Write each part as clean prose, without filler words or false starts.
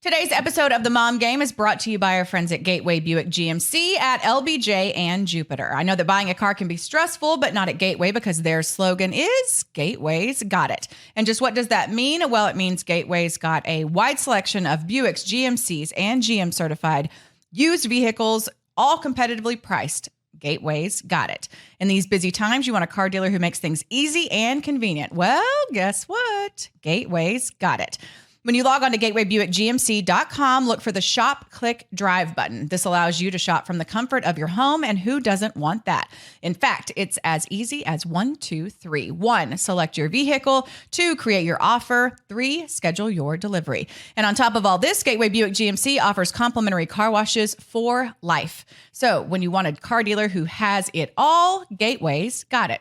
Today's episode of The Mom Game is brought to you by our friends at Gateway Buick GMC at LBJ and Jupiter. I know that buying a car can be stressful, but not at Gateway because their slogan is Gateway's got it. And just what does that mean? Well, it means Gateway's got a wide selection of Buicks, GMCs, and GM certified used vehicles, all competitively priced. Gateway's got it. In these busy times, you want a car dealer who makes things easy and convenient. Well, guess what? Gateway's got it. When you log on to gatewaybuickgmc.com, look for the Shop, Click, Drive button. This allows you to shop from the comfort of your home, and who doesn't want that? In fact, it's as easy as 1, 2, 3. 1, select your vehicle. 2, create your offer. 3, schedule your delivery. And on top of all this, Gateway Buick GMC offers complimentary car washes for life. So when you want a car dealer who has it all, Gateway's got it.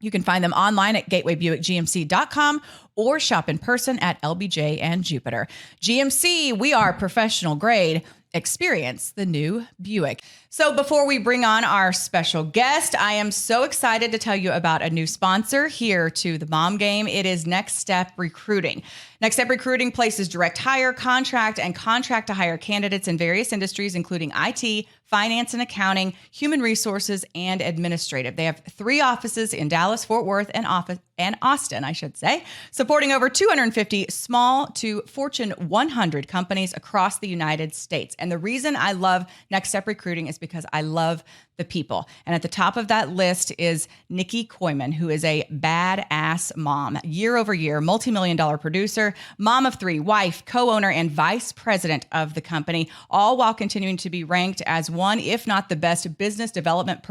You can find them online at gatewaybuickgmc.com or shop in person at LBJ and Jupiter. GMC, we are professional grade. Experience the new Buick. So before we bring on our special guest, I am so excited to tell you about a new sponsor here to the Mom Game. It is Next Step Recruiting. Next Step Recruiting places direct hire, contract, and contract to hire candidates in various industries, including IT, finance and accounting, human resources, and administrative. They have 3 offices in Dallas, Fort Worth, and Austin, I should say, supporting over 250 small to Fortune 100 companies across the United States. And the reason I love Next Step Recruiting is because I love the people. And at the top of that list is Nikki Koyman, who is a badass mom, year over year, multi-million-dollar producer, mom of 3, wife, co-owner, and vice president of the company, all while continuing to be ranked as one, if not the best business development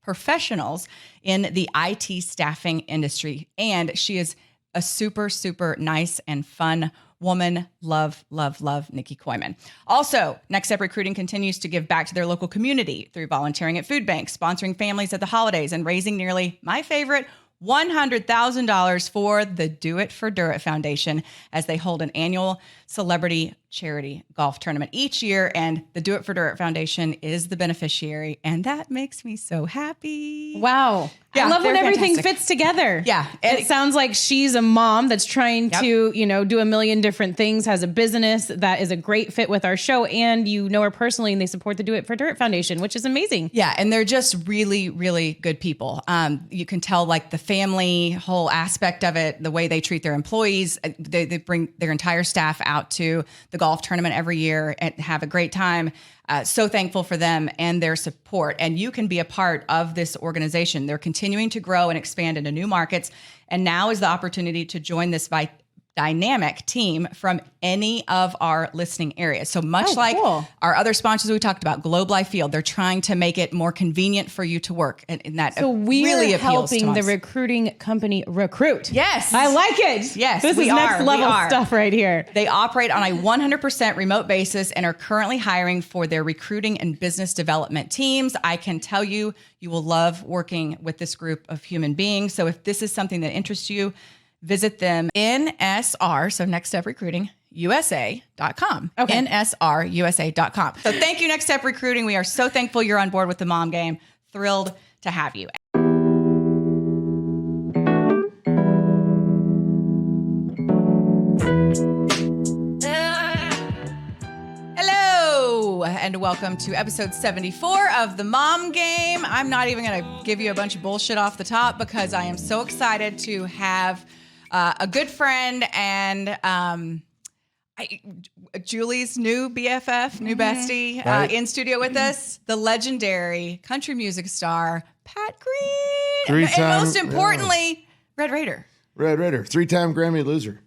professionals in the IT staffing industry. And she is a super, super nice and fun woman. Love, love, love Nikki Koyman. Also, Next Step Recruiting continues to give back to their local community through volunteering at food banks, sponsoring families at the holidays, and raising nearly, my favorite, $100,000 for the Do It for Durrett Foundation as they hold an annual celebrity charity golf tournament each year. And the Do It for Durrett Foundation is the beneficiary. And that makes me so happy. Wow. Yeah, I love when everything fantastic. fits together. Yeah. It sounds like she's a mom that's trying to, do a million different things, has a business that is a great fit with our show. And you know her personally and they support the Do It for Durrett Foundation, which is amazing. Yeah. And they're just really, really good people. You can tell like the family whole aspect of it, the way they treat their employees. They bring their entire staff out to the golf tournament every year and have a great time. So thankful for them and their support. And you can be a part of this organization. They're continuing to grow and expand into new markets. And now is the opportunity to join this dynamic team from any of our listening areas. So much cool. our other sponsors we talked about, Globe Life Field, they're trying to make it more convenient for you to work. And that we really are appeals to helping us. the recruiting company recruit. Yes. I like it. Yes, This we is next are. level We are. stuff right here. They operate on a 100% remote basis and are currently hiring for their recruiting and business development teams. I can tell you, you will love working with this group of human beings. So if this is something that interests you, visit them, NSR, so Next Step Recruiting, USA.com. Okay. NSRUSA.com. So thank you, Next Step Recruiting. We are so thankful you're on board with the Mom Game. Thrilled to have you. Hello, and welcome to episode 74 of the Mom Game. I'm not even going to give you a bunch of bullshit off the top because I am so excited to have a good friend and Julie's new BFF, new bestie, Right. in studio with us, the legendary country music star, Pat Green. Three-time- and most importantly, Red Raider. Red Raider, 3-time Grammy loser.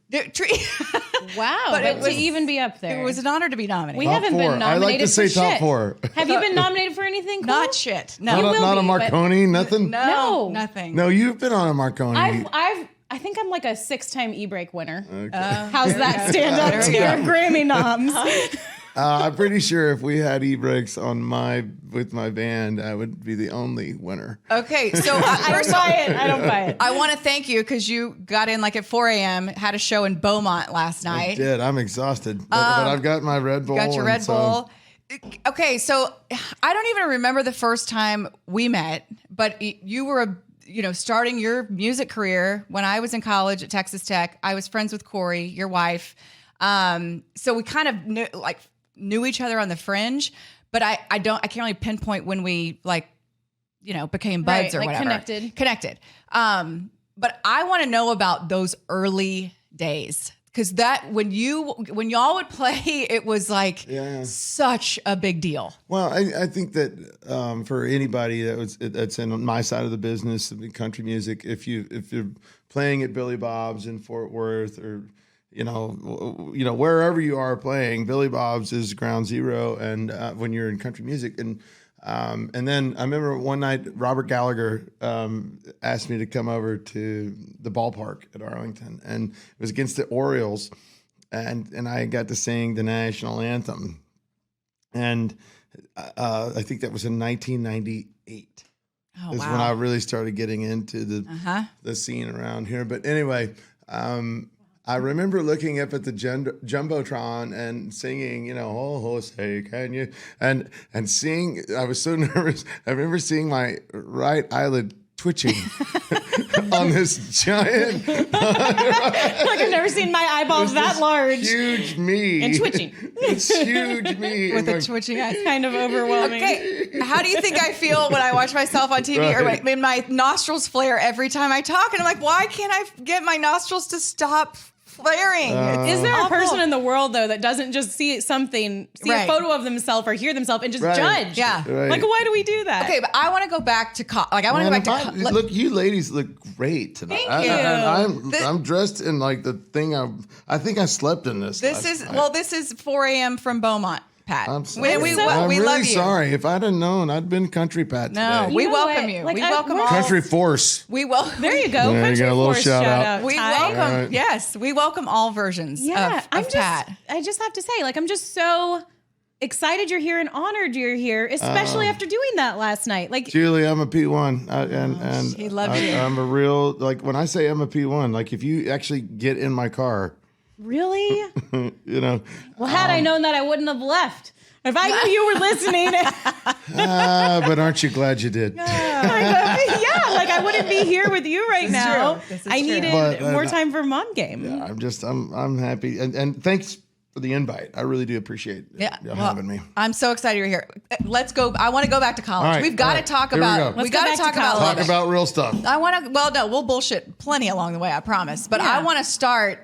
Wow. But it to was- even be up there. It was an honor to be nominated. We Top haven't 4. been nominated I like to say for top shit. 4. Have you been nominated for anything cool? Not shit. No. will Not a be, but- Marconi, nothing? No. Nothing. No, you've been on a Marconi. I think I'm like a 6-time E-Break winner. Okay. How's that stand up to your Grammy noms? I'm pretty sure if we had e-brakes on with my band, I would be the only winner. Okay, so I don't buy it. I don't buy it. I want to thank you because you got in like at 4 a.m., had a show in Beaumont last I night. did. I'm exhausted. But I've got my Red Bull. Got your Red and so- Bull. Okay, so I don't even remember the first time we met, but you were starting your music career when I was in college at Texas Tech. I was friends with Corey, your wife. So we kind of knew each other on the fringe, but I can't really pinpoint when we became buds or whatever. Connected. But I want to know about those early days. Because when y'all would play, it was such a big deal. Well, I think that for anybody that's in my side of the business, country music, if you're playing at Billy Bob's in Fort Worth, or wherever you are playing, Billy Bob's is ground zero. And when you're in country music, and then I remember one night Robert Gallagher asked me to come over to the ballpark at Arlington, and it was against the Orioles, and I got to sing the national anthem, and I think that was in 1998. Oh, That's when I really started getting into the scene around here. But anyway, I remember looking up at the Jumbotron and singing, oh, Jose, can you? And seeing, I was so nervous. I remember seeing my right eyelid twitching on this giant. Like I've never seen my eyeballs that large. Huge me. And twitching. It's huge me. With a twitching eye. Kind of overwhelming. Okay, how do you think I feel when I watch myself on TV or when my nostrils flare every time I talk? And I'm like, why can't I get my nostrils to stop flaring? Is there awful. a person in the world though that doesn't just see a photo of themselves or hear themselves and just judge? Yeah. Right. Like, why do we do that? Okay, but I want to go back to look, you ladies look great tonight. Thank you. I'm dressed in the thing. I think I slept in this. This is 4 a.m. from Beaumont, Pat. I'm sorry. We I'm really really love you. sorry. If I'd have known, I'd been country Pat No, today. we know welcome what? you. Like, we welcome all. Country Force. We welcome. There you go. Yeah, you Country got a little Force shout out. We Ty. welcome. Right. Yes, we welcome all versions. of Pat. I just have to say, I'm just so excited you're here and honored you're here, especially after doing that last night. Julie, I'm a P1, and he loves you. I'm a real when I say I'm a P1, if you actually get in my car, really? Well, Had I known that, I wouldn't have left. If I knew you were listening, but aren't you glad you did? I wouldn't be here with you right now. I needed more time for Mom Game. Yeah, I'm happy, and thanks for the invite. I really do appreciate having me. I'm so excited you're here. Let's go. I want to go back to college. Right, We've got to talk about. Let's We got go to back talk to about. college. Talk about real stuff. I want to. Well, no, we'll bullshit plenty along the way. I promise. But I want to start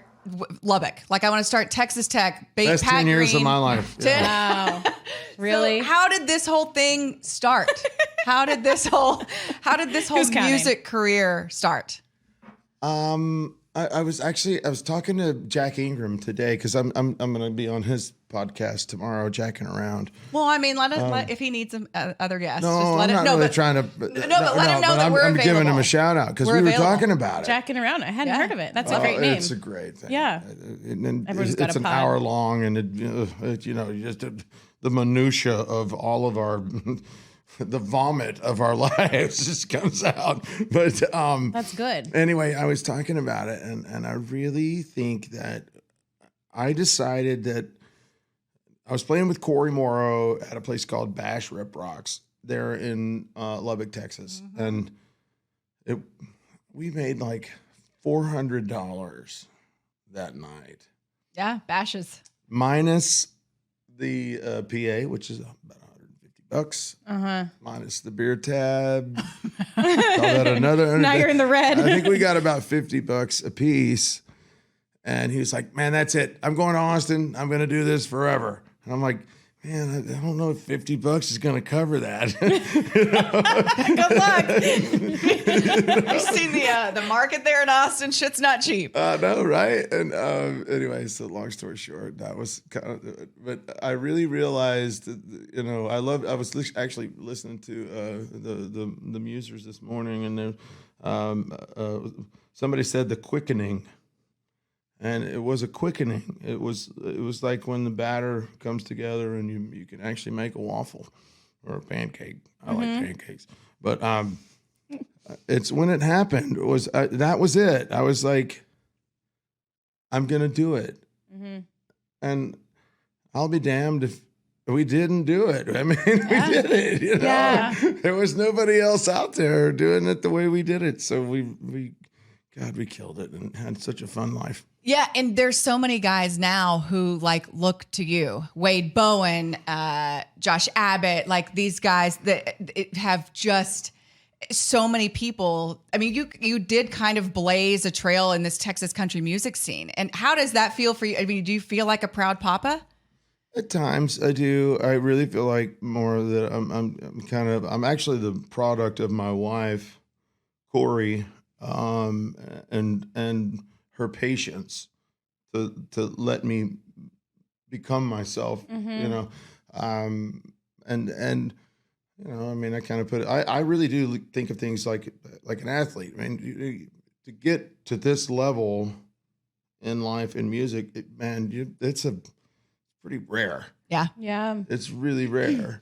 Lubbock. I want to start Texas Tech. Best Pat 10 years Green. of my life. Yeah. Wow. Really? So how did this whole thing start? How did this whole music career start? I was talking to Jack Ingram today because I'm going to be on his podcast tomorrow, Jacking Around. Well, I mean, if he needs some other guests, No, just let I'm him not know. really But trying to. let him know that we're I'm giving him available. a shout out because We're we were available. talking about it. Jacking Around. I hadn't heard of it. That's a great name. It's a great thing. Yeah. And Everyone's got it's a an pod. hour long, and just the minutia of all of our. The vomit of our lives just comes out. But That's good. anyway, I was talking about it, and I really think that I decided that I was playing with Corey Morrow at a place called Bash Rip Rocks there in Lubbock, Texas. And we made $400 that night. Yeah, bashes. Minus the PA, which is about $150. Minus the beer tab. Call that another. Now you're in the red. I think we got about $50 a piece. And he was like, "Man, that's it. I'm going to Austin. I'm going to do this forever." And I'm like, "Man, I don't know if $50 is going to cover that." Good luck. I've seen the market there in Austin. Shit's not cheap. I know, right? And anyway, so long story short, that was kind of. But I really realized, I was actually listening to the Musers this morning, and somebody said the quickening. And it was a quickening. It was like when the batter comes together and you can actually make a waffle or a pancake. I like pancakes, but it's when it happened. That was it. I was like, I'm gonna do it, and I'll be damned if we didn't do it. I mean, we did it. Yeah. There was nobody else out there doing it the way we did it, so we God, we killed it and had such a fun life. Yeah, and there's so many guys now who like look to you, Wade Bowen, Josh Abbott, like these guys that have just so many people. I mean, you did kind of blaze a trail in this Texas country music scene. And how does that feel for you? I mean, do you feel like a proud papa? At times I do. I really feel like more that I'm actually the product of my wife, Corey, and her patience to let me become myself, you know, and you know, I mean, I kind of put it. I really do think of things like an athlete. I mean, to get to this level in life in music, it's pretty rare. Yeah. Yeah. It's really rare.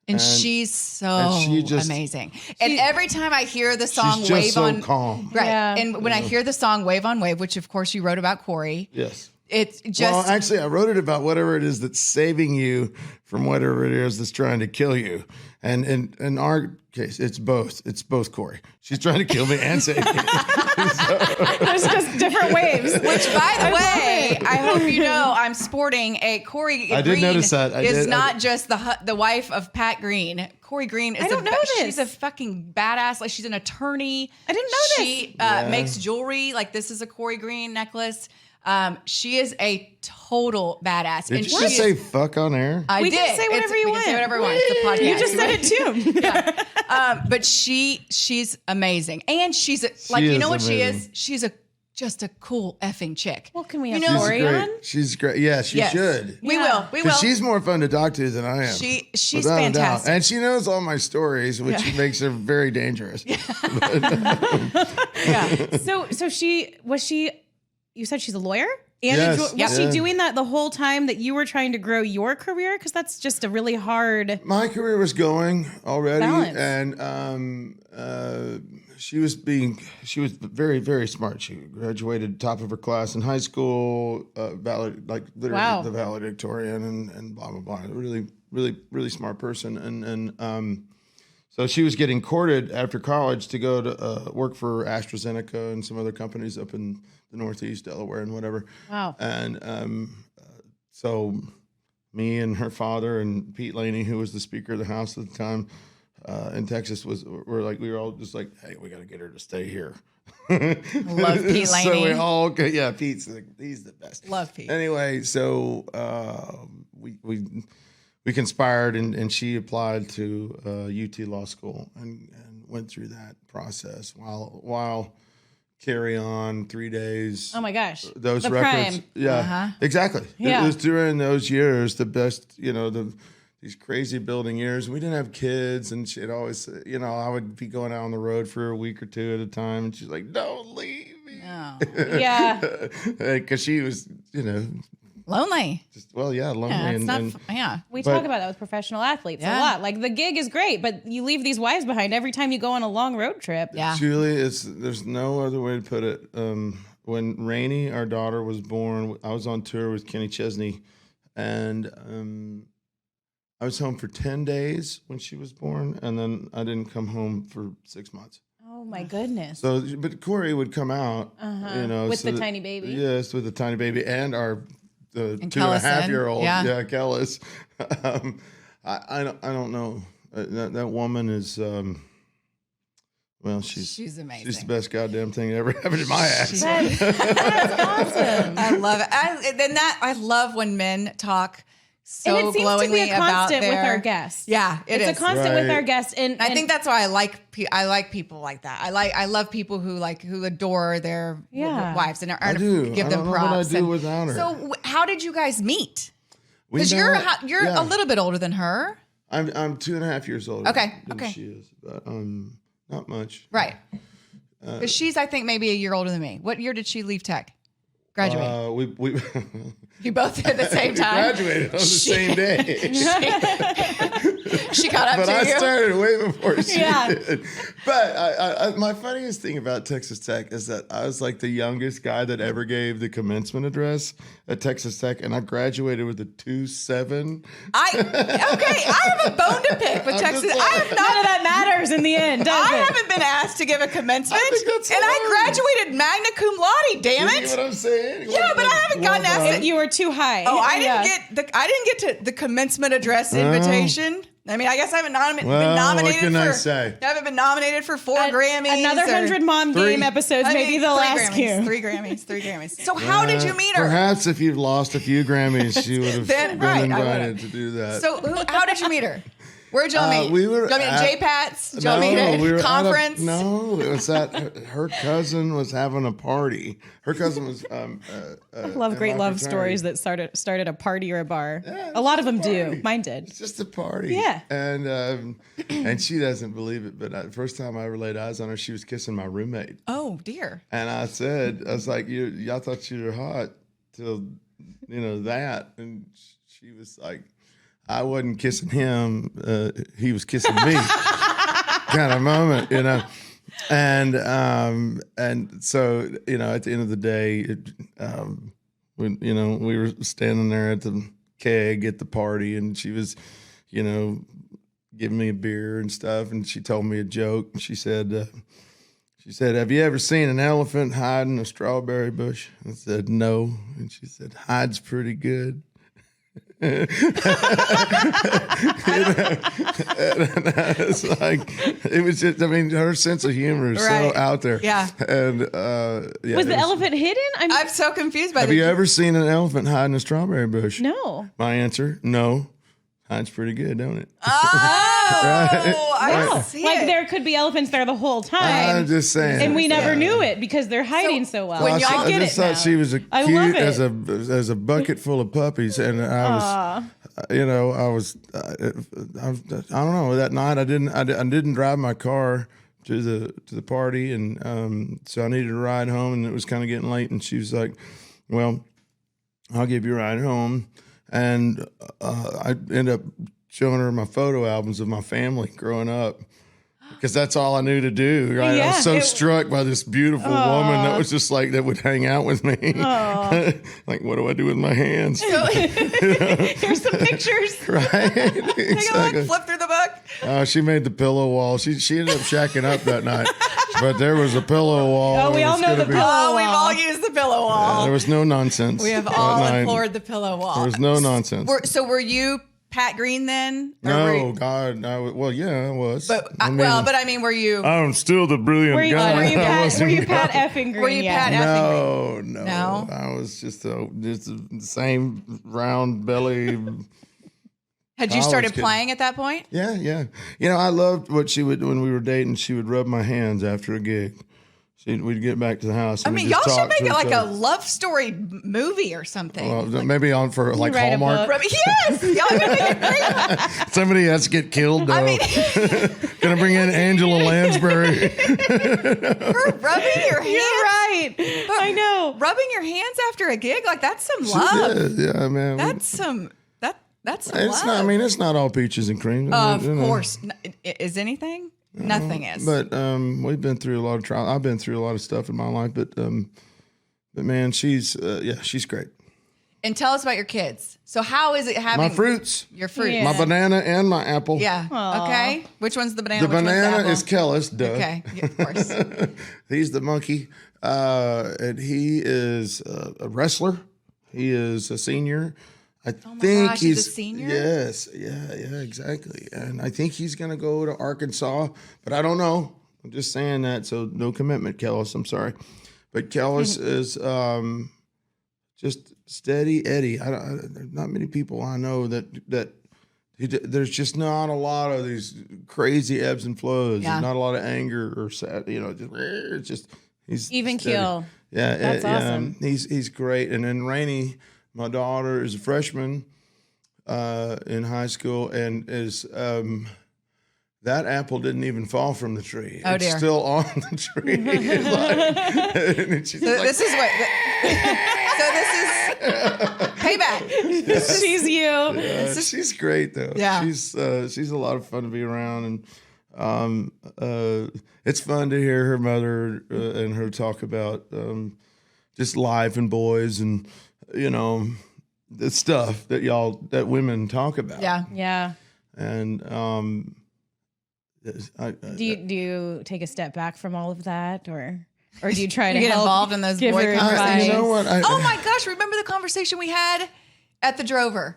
And she's so amazing. And every time I hear the song she's just Wave so on calm. Right. Yeah. And when I hear the song Wave on Wave, which of course you wrote about Corey. Yes. It's just Well, actually, I wrote it about whatever it is that's saving you from whatever it is that's trying to kill you. And in our case, it's both. It's both Corey. She's trying to kill me and save me. There's just different waves. Which, by the way, I hope you know, I'm sporting a Corey. I did Green notice that. is not just the wife of Pat Green. Corey Green is I don't know this. She's a fucking badass. Like she's an attorney. I didn't know this. She makes jewelry. Like this is a Corey Green necklace. She is a total badass. Did and you she just is, say fuck on air? I We did. can say whatever you we want. Can say whatever we want. It's a podcast. You just said it too. But she's amazing, and she's you know what she is? She's just a cool effing chick. Well, can we You have know- She's Corey great. on? She's great. Yeah, she Yes. should. We Yeah. will. Because she's more fun to talk to than I am. She's Without a doubt. fantastic. And she knows all my stories, which makes her very dangerous. Yeah. So she you said she's a lawyer? And Yes. was she Yeah. doing that the whole time that you were trying to grow your career? Because that's just a really hard. My career was going already, Balance. and she was very, very smart. She graduated top of her class in high school, literally Wow. the valedictorian, and blah blah blah. Really, really, really smart person, and so she was getting courted after college to go to work for AstraZeneca and some other companies up in the Northeast, Delaware, and whatever. Wow. And so me and her father and Pete Laney, who was the Speaker of the House at the time in Texas, we were all just like, hey, we got to get her to stay here. Love Pete So Laney. we all, Pete's he's the best. Love Pete. Anyway, so we conspired, and she applied to UT Law School and went through that process while Carry On, 3 Days. Oh my gosh. Those The records. prime. Yeah, exactly. Yeah. It was during those years, the best, these crazy building years. We didn't have kids, and she'd always, I would be going out on the road for a week or two at a time, and she's like, don't leave me. Oh. Yeah. Because she was, Lonely. lonely. Yeah, it's not. and Yeah. We But- talk about that with professional athletes Yeah. a lot. Like the gig is great, but you leave these wives behind every time you go on a long road trip. Yeah. Julie, there's no other way to put it. When Rainey, our daughter, was born, I was on tour with Kenny Chesney, and I was home for 10 days when she was born, and then I didn't come home for 6 months. Oh my goodness. So, but Corey would come out, With the tiny baby. Yes, with the tiny baby, and the And 2.5-year-old, Kellison, Kellis. I don't know. That woman is. Well, she's amazing. She's the best goddamn thing that ever happened in my ass. That's awesome. I love it. I love when men talk so And it seems to be glowingly a about constant with their our guests. Yeah, It's is. a constant with Right. our guests. And I think that's why I like people like that. I love people who adore their Yeah. wives and I do. give I them don't know props. what I'd do and- without her. So how did you guys meet? We Because met- you're yeah. a little bit older than her, I'm 2.5 years older. Okay, Than okay. she is, but not much. right? Because she's I think maybe a year older than me. What year did she leave tech? Graduate. We You both at the same time. graduated on the same day. She caught up but to I you. started way before she Yeah. did. But I, my funniest thing about Texas Tech is that I was like the youngest guy that ever gave the commencement address at Texas Tech, and I graduated with a 2.7. I have a bone to pick with Texas. just I like- have None not. of that matters in the end, does I it? haven't been asked to give a commencement, I think that's and I hilarious. graduated magna cum laude. Damn You it! know what I'm saying? Yeah, but I haven't gotten Well asked done. You were too high. Oh, I Yeah. didn't get to the commencement address invitation. I mean, I guess I haven't been Well, nominated what can I for. say? I haven't been nominated for 4 An- Grammys. Another or- 100 Mom Three. Game episodes, I maybe mean, they'll 3 ask Grammys, you. 3 Grammys. So how did you meet her? Perhaps if you'd lost a few Grammys, you would have Then, been right, I invited would've. to do that. So how did you meet her? Where'd y'all meet? we were Did y'all meet at at- J-Pat's? Did y'all meet at we were conference? no, it was that her cousin was having a party. Her cousin was. I Love great love stories that started a party or a bar. Yeah, a lot of them it's a do. party. Mine did. It's just a party. Yeah. And she doesn't believe it, but the first time I ever laid eyes on her, she was kissing my roommate, Oh dear. and I was like, y'all thought you were hot till that, and she was like, I wasn't kissing him, he was kissing me, kind of moment, and so at the end of the day, when we were standing there at the keg at the party, and she was, giving me a beer and stuff, and she told me a joke, and she said, have you ever seen an elephant hide in a strawberry bush? I said, no. And she said, hides pretty good. It's like, it was just, her sense of humor is Right. so out there. Yeah. And yeah, Was the elephant hidden? I'm so confused by have you ever seen an elephant hide in a strawberry bush? No. My answer, no. Hides pretty good, don't it? Oh, I Wow. see Like it. there could be elephants there the whole time. I'm just saying. and we never Yeah. knew it because they're hiding so well. when I y'all get just it thought now. she was I cute love it. as a bucket full of puppies, and I was, I don't know. That night I didn't drive my car to the party, and so I needed a ride home, and it was kind of getting late, and she was like, "Well, I'll give you a ride home," and I ended up showing her my photo albums of my family growing up. Because that's all I knew to do. Right? I Yeah, was so struck by this beautiful woman that was just like, that would hang out with me. Like, what do I do with my hands? Here's some pictures. Right? Take a look, Exactly. flip through the book. She made the pillow wall. She ended up shacking up that night. But there was a pillow wall. Oh, we It all was know gonna the be- pillow Oh, we've wall. all used the pillow wall. There was no nonsense. We have that all night. implored the pillow wall. There was no nonsense. So were you Pat Green then? Or were No, you- God. Well, yeah, I was. But I mean, were you? I'm still the brilliant Were you, guy. were you I Pat, wasn't were you God. Pat effing Green? Were you Yeah. Pat effing Green? No. No? I was just the same round belly. Had you I started was kidding. playing at that point? Yeah. I loved what she would, when we were dating, she would rub my hands after a gig. We'd get back to the house. I and mean, we'd y'all just should talk make to it each like a other. love story movie or something. Well, maybe on for like write a Hallmark. book. Yes, y'all could make it great. Somebody has to get killed though. I mean, Gonna bring in Angela Lansbury. for rubbing your hands, You're right. I know. rubbing your hands after a gig, like that's some love. Yeah, man. That's some that's some It's love. not. I mean, it's not all peaches and cream. of you know. course, is anything? Nothing is. But we've been through a lot of trial. I've been through a lot of stuff in my life, but man, she's she's great. And tell us about your kids. So how is it having My fruits, your fruit? Yeah. my banana and my apple. Yeah. Aw. Okay. Which one's the banana? The which one's banana apple? is Kellis, duh. Okay. Yeah, of course. He's the monkey, and he is a wrestler. He is a senior. I think gosh, he's a senior? Yes, yeah, exactly. And I think he's gonna go to Arkansas, but I don't know. I'm just saying that, so no commitment, Kellis. I'm sorry, but Kellis is just steady Eddie. Not many people I know that. There's just not a lot of these crazy ebbs and flows. Yeah. There's not a lot of anger or sad. It's just he's Even steady. keel. Yeah, That's awesome. He's great. And then Rainey, my daughter, is a freshman in high school, and is that apple didn't even fall from the tree. Oh, it's dear. still on the tree. And she's So like, this is what. So this is payback. She's you. She's great though. Yeah. She's a lot of fun to be around, and it's fun to hear her mother and her talk about just life and boys and the stuff that women talk about. Yeah. Yeah. And Do you take a step back from all of that, or do you try to get help involved in those give boy her conversations? advice? You know what? Oh my gosh, remember the conversation we had at the Drover?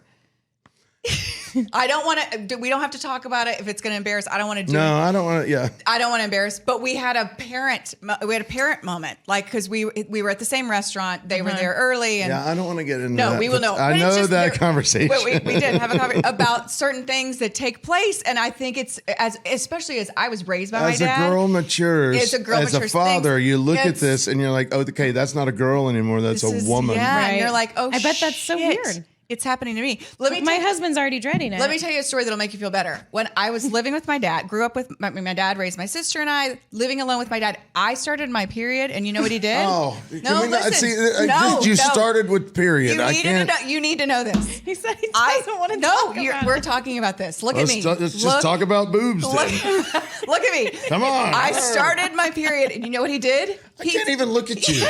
I don't want to. We don't have to talk about it if it's going to embarrass. I don't want to do. No, I don't want to. Yeah, I don't want to embarrass. But we had a parent. We had a parent moment, like because we were at the same restaurant. They were there early, and yeah. I don't want to get into no, that. we will but know. I But it's know just that there- conversation. But we did have a conversation about certain things that take place, and I think it's especially as I was raised by my As dad. a girl matures, As a girl as a matures, father, things- you look at it's- this and you're like, oh, okay, that's not a girl anymore. That's this a is- woman. Yeah, Right. and you're like, oh, I bet that's so shit. weird. It's happening to me. Let me My tell you- husband's already dreading it. Let me tell you a story that'll make you feel better. When I was living with my dad, grew up with my dad, raised my sister and I, living alone with my dad. I started my period, and you know what he did? Oh, no, can we not- listen. see, No, you no. started with period. You I need to can't. know. You need to know this. He said he doesn't want to talk about we're it. talking about this. Look at me. Let's just talk about boobs Look, then. look at me. Come on. I started my period, and you know what he did? I can't even look at you.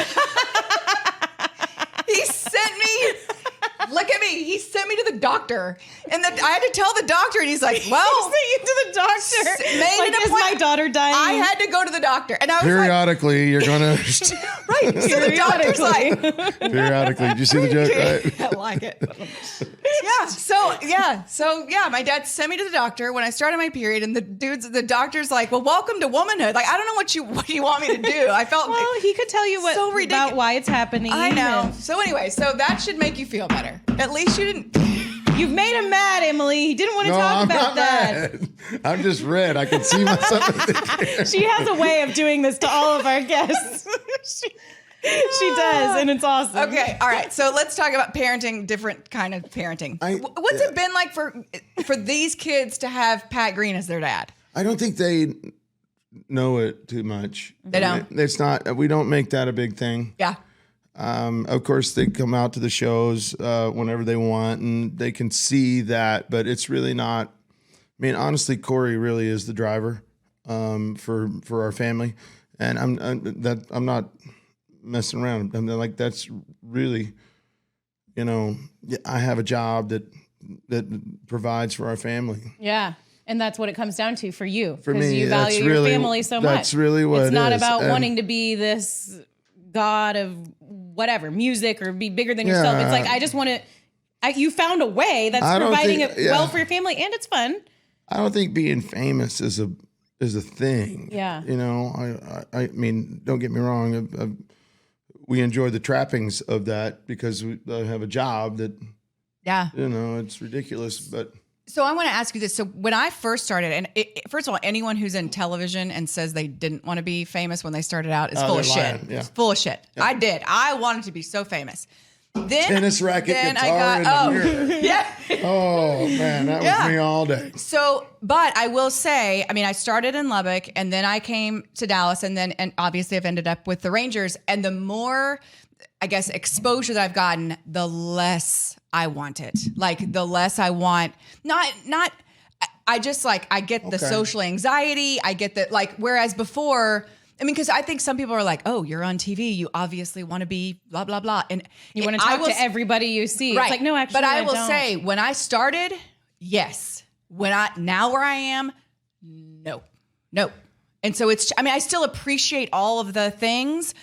He sent me. Look at me. He sent me to the doctor, and I had to tell the doctor, and he's like, "Well, He sent you to the doctor. made Like, an is my appointment. daughter dying? I had to go to the doctor, and I was like, Periodically, you're gonna. right. So the doctor's like, Periodically, did you see the joke? Right? I like it. So my dad sent me to the doctor when I started my period, and the doctor's like, "Well, welcome to womanhood." Like, I don't know what you want me to do. I felt Well, he could tell you So about ridiculous. why it's happening. I know. and So anyway, so that should make you feel better. At least you didn't. You've made him mad, Emily. He didn't want to No, talk I'm about not that. mad. I'm just red. I can see myself. in the camera. She has a way of doing this to all of our guests. she does, and it's awesome. Okay, all right. So let's talk about parenting. Different kind of parenting. What's it been like for these kids to have Pat Green as their dad? I don't think they know it too much. They don't? It's not. We don't make that a big thing. Yeah. Of course, they come out to the shows whenever they want, and they can see that. But it's really not. I mean, honestly, Corey really is the driver for our family, and I'm not messing around. I'm like, that's really, I have a job that provides for our family. Yeah. And that's what it comes down to for you. For Because me, you that's value your really- family so much. that's really what it's it not is. about And- wanting to be this god of whatever, music or be bigger than yourself. Yeah. It's like, I just want to, you found a way that's I don't providing think- it yeah. well for your family, and it's fun. I don't think being famous is a thing. Yeah. I mean, don't get me wrong. We enjoy the trappings of that because we have a job that, Yeah. it's ridiculous. But So I want to ask you this. So when I first started, and first of all, anyone who's in television and says they didn't want to be famous when they started out is full of they're shit. lying, yeah. It's full of shit. I did. I wanted to be so famous. Then tennis racket, then guitar, and a mirror. yeah. Oh man, that Yeah. was me all day. So, but I will say, I mean, I started in Lubbock, and then I came to Dallas, and obviously I've ended up with the Rangers. And the more, I guess, exposure that I've gotten, the less I want it. Like the less I want, not. I just like I get the Okay. social anxiety. I get that, like, whereas before. I mean, because I think some people are like, "Oh, you're on TV. You obviously want to be blah blah blah," and You want to I talk will to everybody you see. Right. It's like, no, actually, but I will don't. say, when I started, yes. Now where I am, no. And so it's. I mean, I still appreciate all of the things,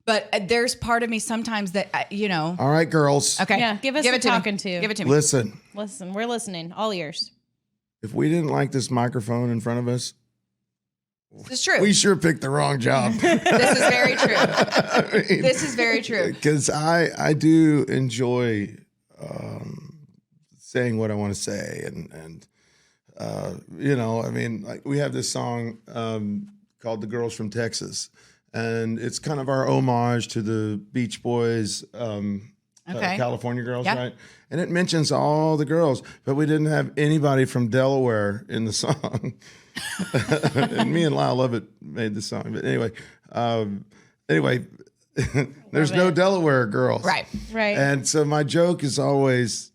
but there's part of me sometimes that All right, girls. Okay, Yeah, give us it the to me. talking to. Give it to me. Listen, Listen, we're listening. All ears. if we didn't like this microphone in front of us, This is true. we sure picked the wrong job. This is very true. This is very true. Because I do enjoy saying what I want to say, and I mean, like we have this song called "The Girls from Texas," and it's kind of our homage to the Beach Boys. Okay. California Girls, Yep. right? And it mentions all the girls, but we didn't have anybody from Delaware in the song. And me and Lyle Lovett made the song. But anyway, there's no Delaware girls. Right. Right. And so my joke is always,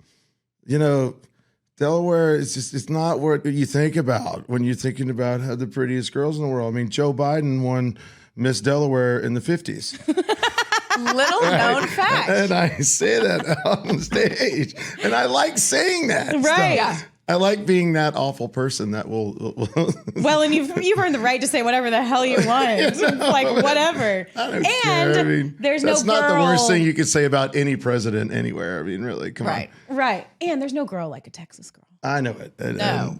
Delaware is just, it's not what you think about when you're thinking about how the prettiest girls in the world. I mean, Joe Biden won Miss Delaware in the 50s. Little known fact. And I say that on stage. And I like saying that. Right. stuff. Yeah. I like being that awful person that will Well, and you've earned the right to say whatever the hell you want. Like whatever. I don't and care. I mean, there's that's no girl. not the worst thing you could say about any president anywhere. I mean, really, come Right. on. Right. And there's no girl like a Texas girl. I know it. And, No.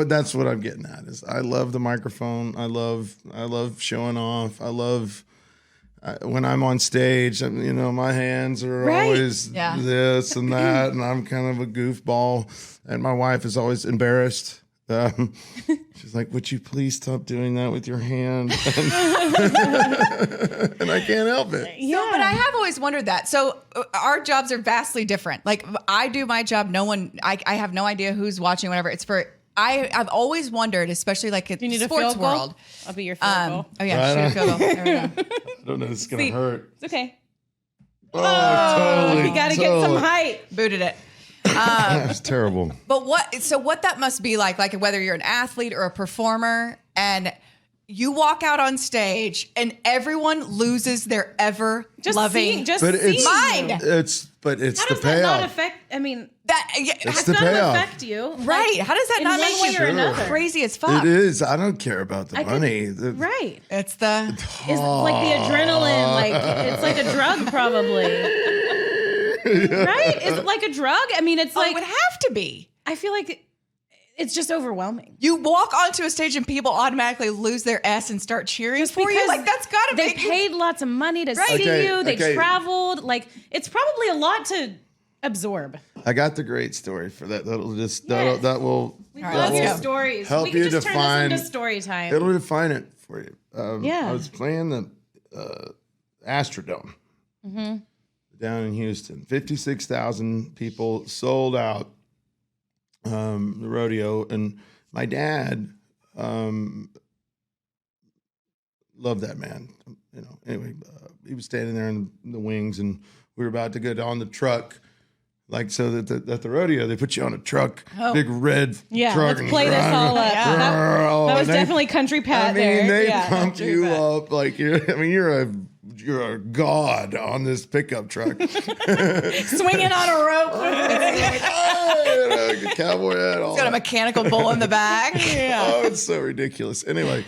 that's what I'm getting at is I love the microphone. I love showing off. I love when I'm on stage. My hands are Right. always Yeah. this and that, and I'm kind of a goofball. And my wife is always embarrassed. She's like, "Would you please stop doing that with your hand?" And I can't help it. Yeah. So, but I have always wondered that. So our jobs are vastly different. Like I do my job. No one, I have no idea who's watching, whatever. It's for, I've always wondered, especially like in Do you need the a sports field goal? world. I'll be your field goal. Oh yeah, Right shoot a field goal. There we go. I don't know. It's gonna See. hurt. It's okay. Oh, totally. You got to get some height. Booted it. That's terrible. But what that must be like whether you're an athlete or a performer and you walk out on stage and everyone loses their ever Just loving seeing, just But it's seeing Mine. you. it's How the does that payoff. not affect? I mean, that. It's it's the not payoff. affect you, Right. How does that in not one make way you or another? crazy as fuck? It is. I don't care about the I can- money. Right. It's the It's like the adrenaline, like it's like a drug, probably. Right? Is it like a drug? I mean, it's it like would have to be. I feel like it's just overwhelming. You walk onto a stage and people automatically lose their S and start cheering for you. Because Like that's gotta they make you- paid lots of money to see Okay, you. They okay. traveled. Like it's probably a lot to absorb. I got the great story for that. That'll just Yes. that will We All right, love let's your go. stories. help we could you just turn define- this into story time. it'll define it for you. Yeah. I was playing the Astrodome down in Houston. 56,000 people sold out the rodeo, and my dad loved that man. Anyway, he was standing there in the wings, and we were about to go down the truck. Like so that at the rodeo, they put you on a truck, big red Yeah, truck. let's play this all up. Yeah. That was And they- definitely Country Pat I mean, there. they Yeah. pump Country you Pat. up like you're a god on this pickup truck. Swinging on a rope. Cowboy hat on. got a mechanical bull in the back. Oh, it's so ridiculous. Anyway,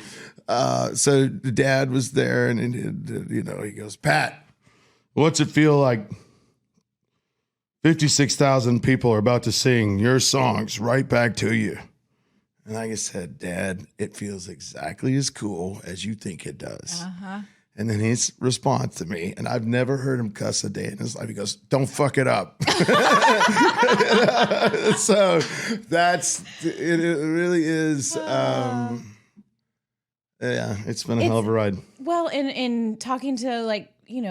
so the dad was there, and he goes, "Pat, what's it feel like? 56,000 people are about to sing your songs right back to you." And I just said, "Dad, it feels exactly as cool as you think it does." And then his response to me, and I've never heard him cuss a day in his life, he goes, "Don't fuck it up." So it really is. Yeah, it's been a hell of a ride. Well, in talking to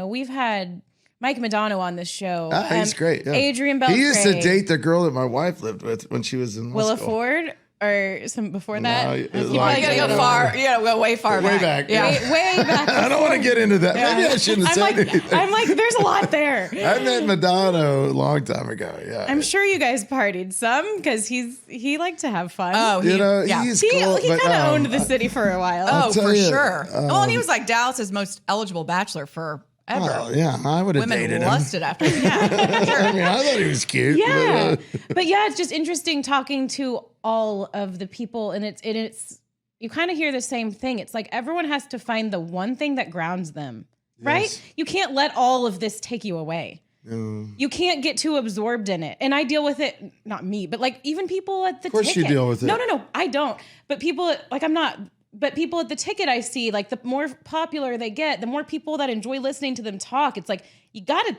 we've had Mike Madonna on this show. He's great. Yeah. Adrian Beltre. He used to date the girl that my wife lived with when she was in Willa school. Ford or some before that. No, You it- probably like- You gotta go gotta far. You gotta go way far Way back. back, Yeah. way back. I don't want to get into that. Maybe I shouldn't have I'm said like, anything. I'm like, there's a lot there. I met Madonna a long time ago. Yeah. I'm sure you guys partied some because he liked to have fun. Oh, yeah. he's he cool. he but, kind of owned the city for a while. Oh, tell for you, sure. Well, and he was like Dallas's most eligible bachelor forever. Oh, yeah, I would have Women dated him. lusted after him. Yeah, sure. I mean, I thought he was cute. Yeah, but yeah, it's just interesting talking to all of the people, and it's you kind of hear the same thing. It's like everyone has to find the one thing that grounds them, right? Yes. You can't let all of this take you away. You can't get too absorbed in it. And I deal with it, not me, but like even people at the Of course you ticket. deal with it. No, I don't. But people like I'm not. But people at the ticket I see, like the more popular they get, the more people that enjoy listening to them talk. It's like you got to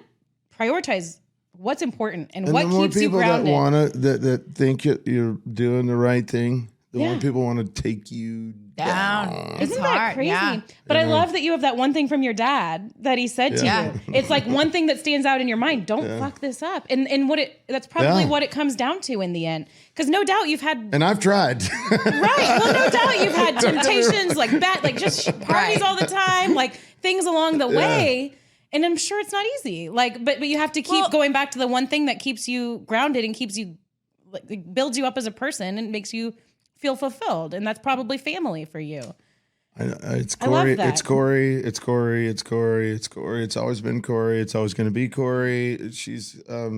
prioritize what's important and what the more keeps you people that grounded. wanna that think you're doing the right thing, the Yeah. more people want to take you Down. It's Isn't hard. that crazy? Yeah. But I love that you have that one thing from your dad that he said to Yeah. you. It's like one thing that stands out in your mind. Don't fuck this up. And that's probably Yeah. what it comes down to in the end. Because no doubt you've had And I've tried. right. Well, no doubt you've had temptations like just parties Right. all the time, like things along the way. And I'm sure it's not easy. Like, but you have to keep going back to the one thing that keeps you grounded and keeps you, like, builds you up as a person and makes you feel fulfilled. And that's probably family for you. It's I love Corey. that. It's Corey. It's Corey. It's Corey. It's Corey. It's always been Corey. It's always going to be Corey. She's. I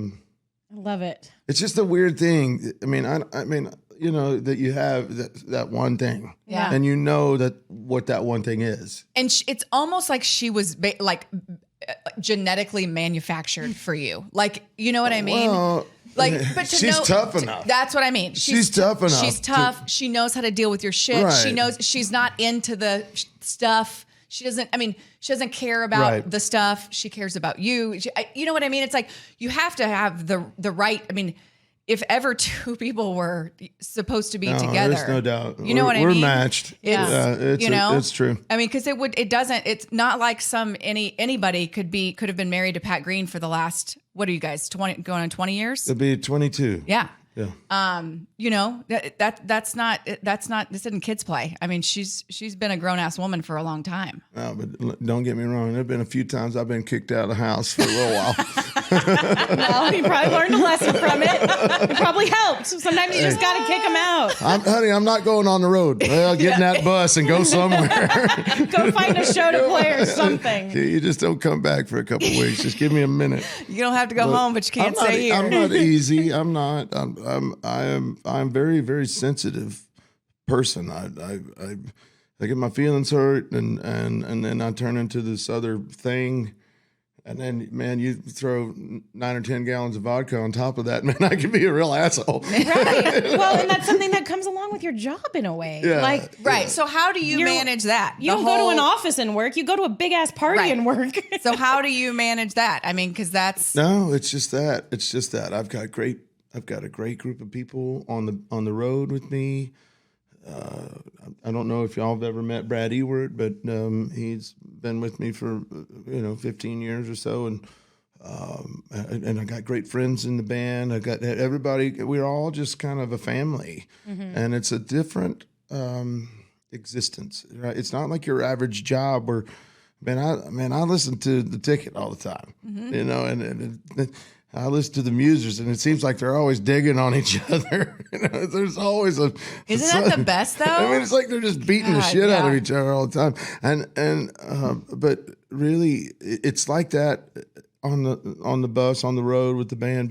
love it. It's just a weird thing. I mean, you know, that you have that one thing, Yeah. and you know that what that one thing is. And it's almost like she was genetically manufactured for you. Like, you know what I mean? Well, Like, but to she's know, tough enough. That's what I mean. She's tough enough. She's tough. She knows how to deal with your shit. Right. She knows she's not into the stuff. She doesn't care about Right. the stuff. She cares about you. You know what I mean? It's like you have to have the right. I mean, if ever two people were supposed to be together, there's no doubt. You know what I mean? We're matched. It's true. I mean, because it's not like anybody could have been married to Pat Green for the last, what are you guys, 20, going on 20 years? It'll be 22. Yeah. Yeah. You know, that's not, this isn't kids play. I mean, she's been a grown ass woman for a long time. No, but don't get me wrong. There've been a few times I've been kicked out of the house for a little while. Well, you probably learned a lesson from it. It probably helped. Sometimes you just got to kick them out. Honey, I'm not going on the road. Well, get in that bus and go somewhere. Go find a show to play or something. You just don't come back for a couple of weeks. Just give me a minute. You don't have to go home, but you can't stay here. I'm not easy. I'm not. I'm very, very sensitive person. I get my feelings hurt, and then I turn into this other thing. And then, man, you throw 9 or 10 gallons of vodka on top of that, man, I can be a real asshole. Right. Well, and that's something that comes along with your job in a way. Yeah. Like, Right. So how do you manage that? you don't go to an office and work. You go to a big ass party Right. and work. So how do you manage that? I mean, because that's No, it's just that. It's just that I've got a great group of people on the road with me. I don't know if y'all have ever met Brad Ewert, but he's been with me for 15 years or so, and I got great friends in the band. I got everybody. We're all just kind of a family, and it's a different existence. Right? It's not like your average job where, I listen to The Ticket all the time, and I listen to the Musers, and it seems like they're always digging on each other. There's always a. Isn't that the best though? I mean, it's like they're just beating the shit out of each other all the time, but really, it's like that on the bus, on the road with the band.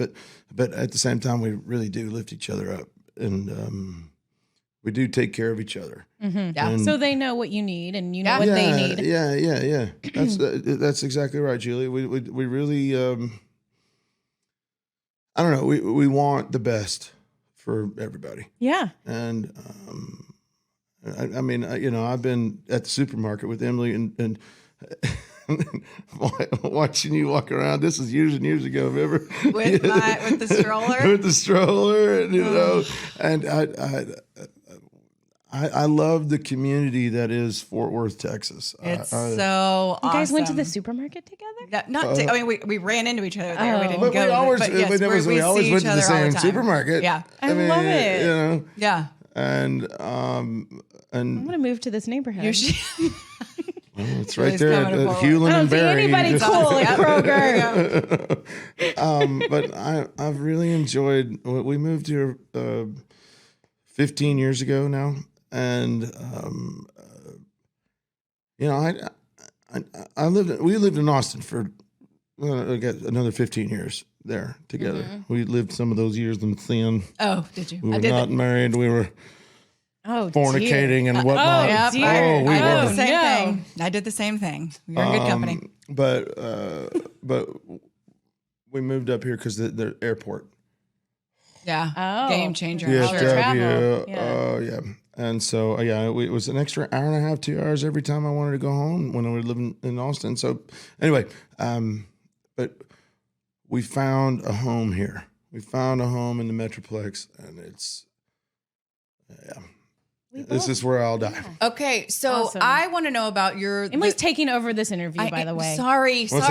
But at the same time, we really do lift each other up, and we do take care of each other. Mm-hmm. Yeah. And, So they know what you need, and you know what they need. Yeah. That's exactly right, Julie. We really. I don't know. We want the best for everybody. Yeah. And I mean, I've been at the supermarket with Emily and watching you walk around. This is years and years ago. Remember with the stroller. with the stroller, and I love the community that is Fort Worth, Texas. It's so awesome. You guys went to the supermarket together? We ran into each other there. We didn't But go. we always went to the same supermarket. Yeah. I love it. Yeah. And I'm gonna move to this neighborhood. it's right Julie's there coming to at Fort Hewlin I and don't see Berry. anybody Just- cool at Kroger. But I've really enjoyed. We moved here 15 years ago now, and we lived in Austin for I got another 15 years there together. We lived some of those years in sin. Oh, did you? We were I did not married. We were fornicating dear. and whatnot. Yeah, dear. I we did were. the same No. thing. I did the same thing. You're in good company. But we moved up here because the airport. Yeah. Oh. Game changer. Yeah, Sure. travel. Yeah. And so, it was an extra hour and a half, 2 hours every time I wanted to go home when I was living in Austin. So anyway, but we found a home here. We found a home in the Metroplex, and it's, this is where I'll die. Okay, so Awesome. I want to know about your. Emily's taking over this interview, by the way. Sorry. What's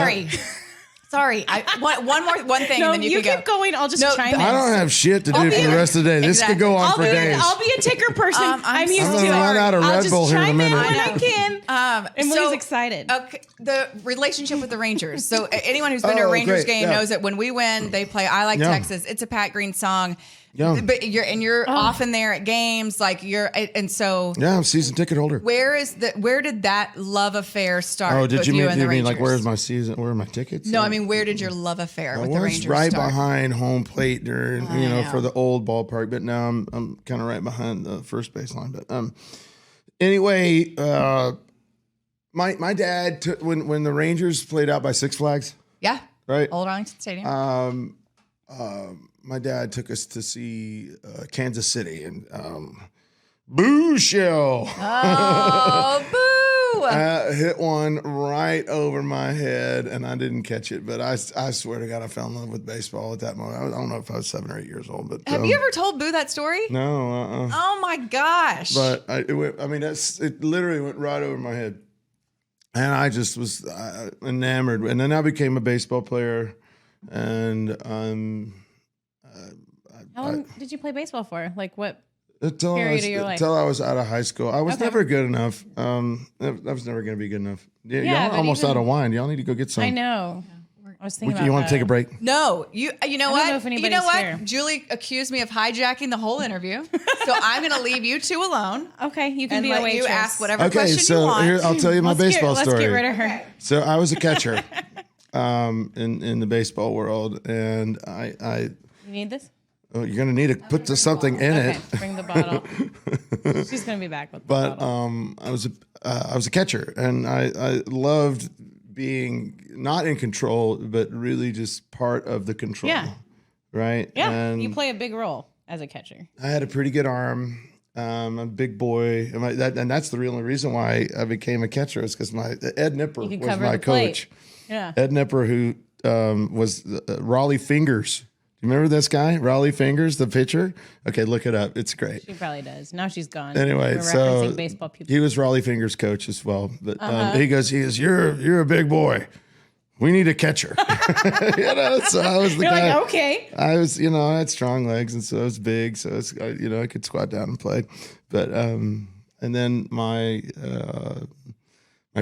Sorry, one thing, No, and then you you can keep go. going. I'll just No, chime in. I don't have shit to do for the rest of the day. This could go on for days. I'll be a ticker person. I'm used I'm to gonna it. run out of I'll Red just Bull here in a chime minute. when I can. Emily's excited. Okay, the relationship with the Rangers. So anyone who's been to a Oh, Rangers great, game yeah. knows that when we win, they play "I Like Yeah. Texas." It's a Pat Green song. Yeah. But you're often there at games, like and so Yeah, I'm a season ticket holder. where did that love affair start? Oh, did with you mean, and the you mean Rangers? like where are my tickets? No, I mean where did your love affair I with the was Rangers right start? behind home plate during, know. for the old ballpark, but now I'm kind of right behind the first baseline. But anyway, my dad took when the Rangers played out by Six Flags, Yeah, right? Old Arlington Stadium. My dad took us to see Kansas City and Boo Shell. Oh, boo! Hit one right over my head, and I didn't catch it. But I swear to God, I fell in love with baseball at that moment. I don't know if I was 7 or 8 years old, but Have you ever told Boo that story? no. Oh my gosh! But it literally went right over my head, and I just was enamored. And then I became a baseball player, and How long did you play baseball for? Like what? until Period of your life. I was out of high school, I was Okay. never good enough. I was never going to be good enough. Yeah, Y'all but almost even- out of wine. Y'all need to go get some. I know. I was thinking about You want that. to take a break? No, you know don't what? know if You know anybody's what? here. Julie accused me of hijacking the whole interview, so I'm going to leave you two alone Okay, you can and be a let waitress. you ask whatever Okay, question you so want. here I'll tell you my baseball Let's story. get rid of her. So I was a catcher in the baseball world, and I You need this? oh, you're going to need to put something in Okay, it. bring the bottle. She's gonna be back with the But bottle. I was a catcher, and I loved being not in control, but really just part of the control. Yeah. Right. Yeah, And you play a big role as a catcher. I had a pretty good arm. I'm a big boy, and that's the only reason why I became a catcher is because Ed Nipper You can was cover my the plate. coach. Yeah. Ed Nipper, who was Raleigh Fingers. You remember this guy, Raleigh Fingers, the pitcher? Okay, look it up. It's great. She probably does. Now she's gone. Anyway, We're so referencing baseball people. he was Raleigh Fingers' coach as well. But he goes, you're a big boy. We need a catcher. So I was the You're guy. like, okay. I was, I had strong legs, and so I was big, so it's, I could squat down and play. But and then my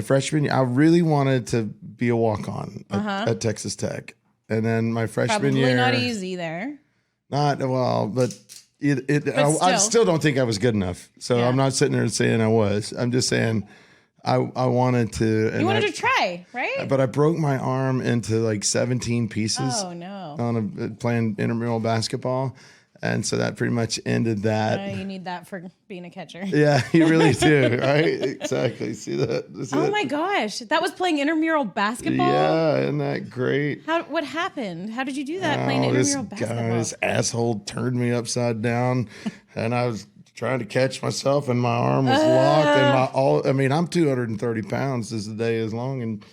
freshman year, I really wanted to be a walk-on at Texas Tech, and then my freshman Probably year, not easy there. not well, but I still. still don't think I was good enough. So Yeah. I'm not sitting there saying I was. I'm just saying I wanted to. And You wanted to try, right? but I broke my arm into like 17 pieces Oh no. on playing intramural basketball, and so that pretty much ended that. You need that for being a catcher. Yeah, you really do, right? Exactly. See that? Oh my gosh, that was playing intramural basketball. Yeah, isn't that great? What happened? How did you do that? Playing This intramural basketball. guy, this asshole turned me upside down, and I was trying to catch myself, and my arm was locked, and I'm 230 pounds as the day is long, and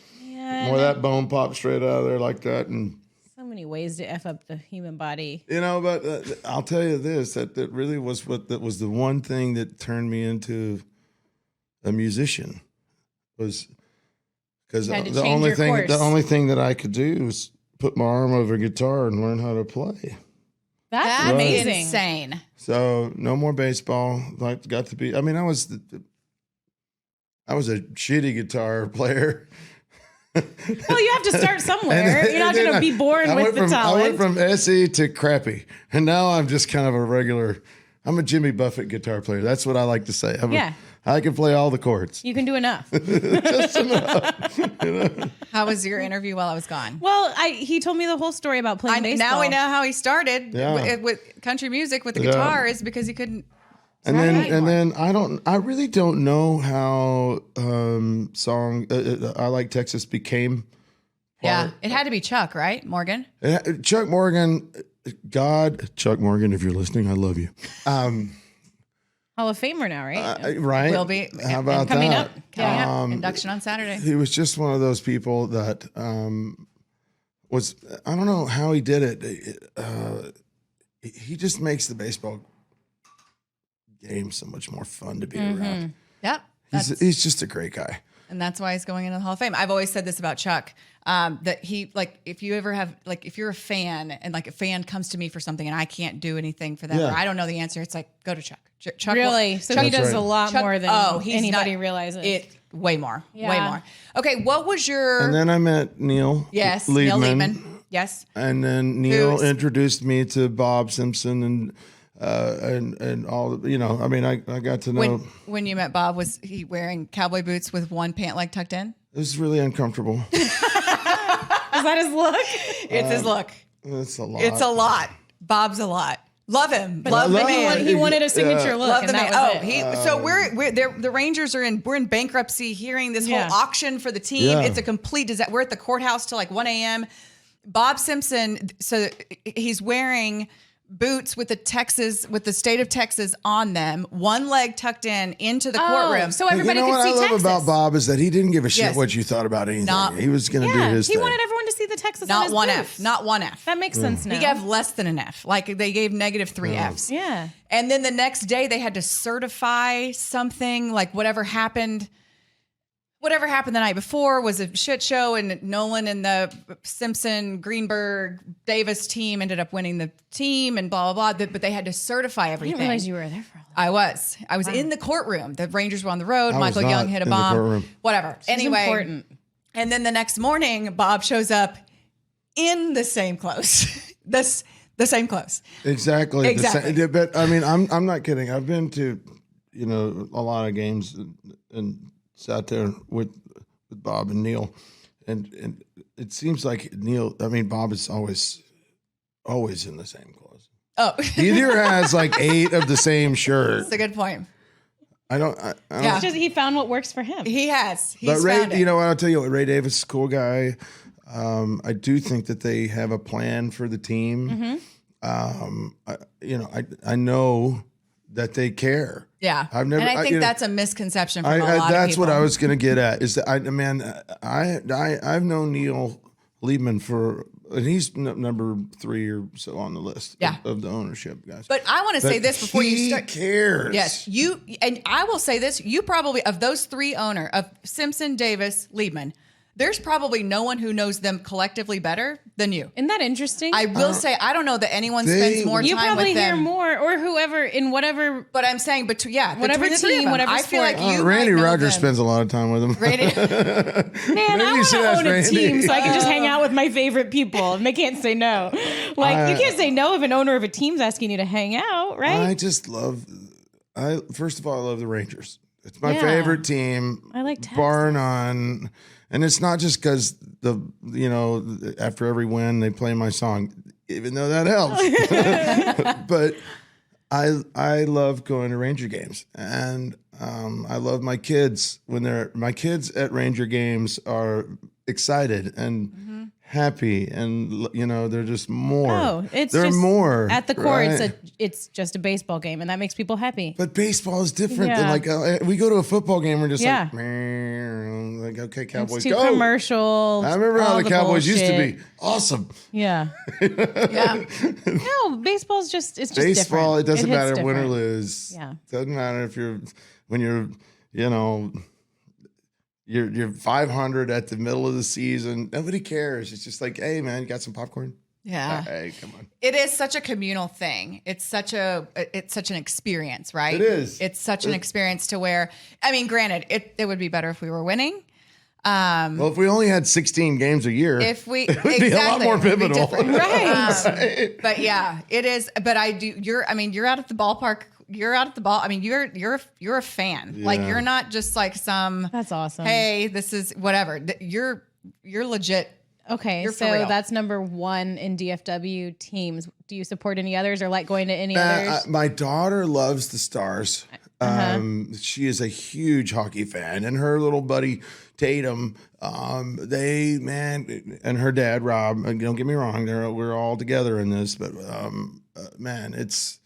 more of that bone popped straight out of there like that, and So many ways to f up the human body. but I'll tell you this: that really was that was the one thing that turned me into a musician, was because You had to the change only your thing course. the only thing that I could do was put my arm over a guitar and learn how to play. That's That's amazing. insane. So no more baseball. Got to be. I mean, I was a shitty guitar player. Well, you have to start somewhere. You're not going to be born with the I went talent. from SE to crappy, and now I'm just kind of a regular. I'm a Jimmy Buffett guitar player. That's what I like to say. I can play all the chords. You can do enough. Just enough. How was your interview while I was gone? Well, he told me the whole story about playing baseball. Now we know how he started Yeah. with country music with the Yeah. guitar is because he couldn't. And then I really don't know how I Like Texas became. Yeah, it had to be Chuck, right, Morgan? Chuck Morgan, Chuck Morgan, if you're listening, I love you. Hall of Famer now, right? Right? Will be How about coming that? up. Coming up, induction on Saturday. He was just one of those people that was, I don't know how he did it. He just makes the baseball game so much more fun to be around. Yep. He's just a great guy. And that's why he's going into the Hall of Fame. I've always said this about Chuck, that he, like, if you ever have, like, if you're a fan and like a fan comes to me for something and I can't do anything for them, Yeah. or I don't know the answer, it's like, go to Chuck. Chuck Really? So Chuck, he does right. a lot Chuck- more than he's anybody not- realizes. Way more. Way Yeah. more. Okay, what was your... And then I met Neil. yes, Liebman. Neil Liebman. Yes. And then Neil Who's- introduced me to Bob Simpson and all. I mean, I got to know. When you met Bob, was he wearing cowboy boots with one pant leg tucked in? It was really uncomfortable. Is that his look? It's his look. It's a lot. It's a lot. Bob's a lot. Love him. But Love the love man. him. he wanted a signature look, Love the and man. that was it. So the Rangers are we're in bankruptcy, hearing this Yeah. whole auction for the team. Yeah. It's a complete disaster. We're at the courthouse till like 1 a.m. Bob Simpson, so he's wearing boots with the state of Texas on them, one leg tucked into the courtroom. So But everybody you know could what see I love Texas. about Bob is that he didn't give a shit Yes. what you thought about anything. Not- He was going to do Yeah, his he thing. wanted everyone to see the Texas on not his one boots. F. Not one F. That makes sense now. He gave less than an F. Like they gave negative 3 Fs. Yeah. And then the next day they had to certify something, like whatever happened the night before was a shit show, and Nolan and the Simpson, Greenberg, Davis team ended up winning the team and blah, blah, blah. But they had to certify I everything. didn't realize you were there for all that. I was in the courtroom. The Rangers were on the road. I was Michael Young not hit a in the bomb. courtroom. Whatever. Anyway. important. And then the next morning, Bob shows up in the same clothes. The same clothes. Exactly. Exactly. But I mean, I'm not kidding. I've been to, a lot of games and sat there with Bob and Neil, and it seems like Bob is always in the same clothes. Oh, He either has like 8 of the same shirt. that's a good point. I don't. Yeah. It's just he found what works for him. He has. He's But Ray, found it. I'll tell you what, Ray Davis is a cool guy. I do think that they have a plan for the team. I know that they care. Yeah. I've never- And I think you know, that's a misconception from a lot of that's people. what I was going to get at. Is that I've known Neil Liebman and he's number 3 or so on the list Yeah. of the ownership guys. But I want to say But this before you he start. cares. Yes, and I will say this: you probably, of those 3 of Simpson, Davis, Liebman, there's probably no one who knows them collectively better than you. Isn't that interesting? I will say I don't know that anyone they- spends more you time probably with hear them. more, or whoever in whatever. But I'm saying, Whatever between the 3 of team, them, whatever I feel like sport. you. Randy might know Rogers them. spends a lot of time with him. Randy, Man, Maybe I you want should to ask own a Randy. team so I can just hang out with my favorite people, and they can't say no. Like you can't say no if an owner of a team's asking you to hang out, right? I just love. First of all, I love the Rangers. It's my Yeah. favorite team. I like Texas. bar none. And it's not just because after every win they play my song, even though that helps. But I love going to Ranger games, and I love my kids my kids at Ranger games are excited and happy, and they're just more. Oh, it's they're just more at the core. right? It's just a baseball game, and that makes people happy. But baseball is different Yeah. than we go to a football game. We're just Yeah. like, "Meow," like okay, Cowboys It's too go. commercial. I remember how all the Cowboys used to bullshit. be awesome. Yeah. yeah, No, baseball's just it's just Baseball, different. it doesn't hits matter win or different. lose. Yeah. Doesn't matter if when you're 500 at the middle of the season. Nobody cares. It's just like, hey man, you got some popcorn? yeah. Hey, come on. It is such a communal thing. It's such an experience, right? It is. It's such an experience to where, I mean, granted, it would be better if we were winning. Well, if we only had 16 games a year, If we it would be a lot more it would be pivotal. different. Right. But yeah, it is. But you're out at the ballpark. You're out at the ball. I mean, you're a fan. Like Yeah. you're not just like some. That's awesome. Hey, this is whatever. You're legit. Okay, You're for so real. that's number 1 in DFW teams. Do you support any others or like going to any others? My daughter loves the Stars. She is a huge hockey fan, and her little buddy Tatum, and her dad Rob. Don't get me wrong, we're all together in this, but it's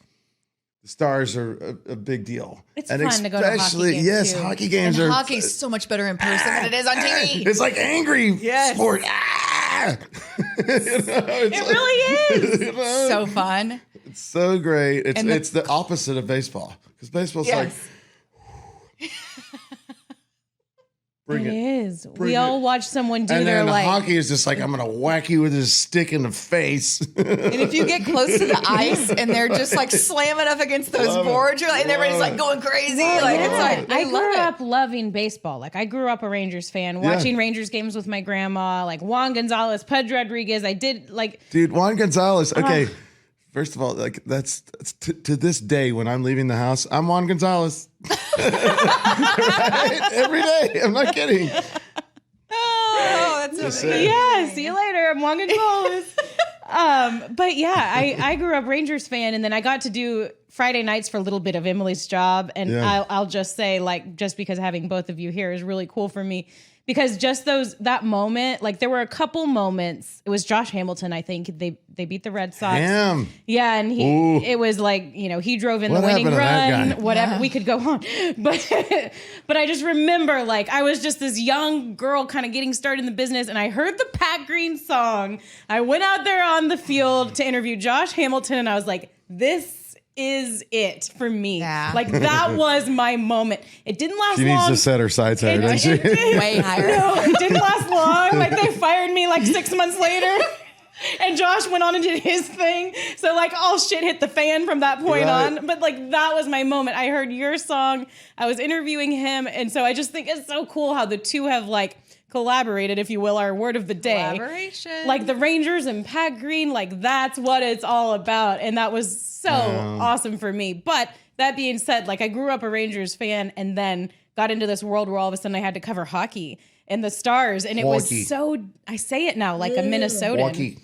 the Stars are a big deal. It's fun to go to hockey especially games, yes, too. hockey games And are hockey's so much better in person than it is on TV. It's like angry Yes. sport. It really is. So fun. It's so great. And It's the opposite of baseball, because baseball's like Yes. Bring It it. is. Bring We it. all watch someone do And their then like. hockey is just like, I'm going to whack you with this stick in the face. And if you get close to the ice and they're just like slamming up against those Love it. boards, you're like, and everybody's Love like it. going crazy. Well, Like yeah. it's like they I love grew it. up loving baseball. Like I grew up a Rangers fan, watching Rangers games with my grandma. Like Juan Gonzalez, Pudge Rodriguez. I did like. Dude, Juan Gonzalez. Okay. First of all, like that's to this day when I'm leaving the house, I'm Juan Gonzalez. Right? Every day. I'm not kidding. Oh, that's Just amazing. saying. Yeah, see you later. I'm Juan Gonzalez. But yeah, I grew up Rangers fan, and then I got to do Friday nights for a little bit of Emily's job, and Yeah. I'll just say, like, just because having both of you here is really cool for me, because just that moment, like, there were a couple moments. It was Josh Hamilton, I think they beat the Red Sox. Damn. Yeah, and Ooh. it was like, he drove in What the winning happened to that run, guy? whatever. We could go on. But I just remember, like, I was just this young girl kind of getting started in the business, and I heard the Pat Green song. I went out there on the field to interview Josh Hamilton, and I was like, this is it for me. Yeah. Like, that was my moment. It didn't last She long. needs to set her sights higher, doesn't she? Way higher. No, it didn't last long. Like, they fired me like 6 months later. And Josh went on and did his thing. So, like, all shit hit the fan from that point Right. on. But, like, that was my moment. I heard your song. I was interviewing him. And so I just think it's so cool how the two have, like, collaborated, if you will, our word of the day. Collaboration. Like, the Rangers and Pat Green, like, that's what it's all about. And that was so awesome for me. But that being said, like, I grew up a Rangers fan and then got into this world where all of a sudden I had to cover hockey and the Stars. And it Hockey. was so, I say it now, like a Minnesotan. Walkie.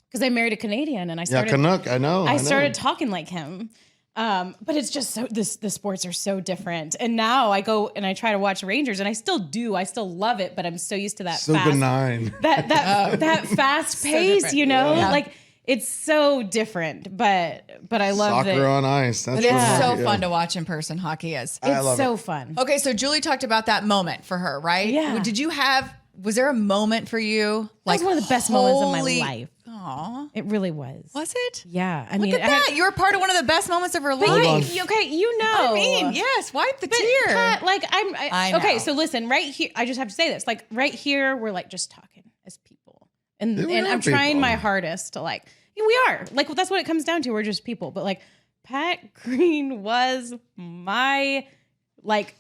Because I married a Canadian and I Yeah, started Canuck. I know. I started talking like him. But it's just so the sports are so different. And now I go and I try to watch Rangers and I still do. I still love it, but I'm so used to that So fast benign. that fast pace, different. you know? Yeah. Like it's so different. But I love Soccer that. on ice. That's But it's what so yeah. fun to watch in person. Hockey is. I It's love so it. fun. Okay, so Julie talked about that moment for her, right? Yeah. Was there a moment for you? That was one of the best moments of my holy- life. Aw. It really was. Was it? Yeah. I Look mean, at that. You were part of one of the best moments of her But life. okay, you know. I mean, yes, wipe the But tear. Kat, like I know. okay, so listen, right here, I just have to say this. Like right here, we're like just talking as people. And Yeah, we and are I'm trying people. my hardest to like we are. Like that's what it comes down to. We're just people. But like Pat Green was my like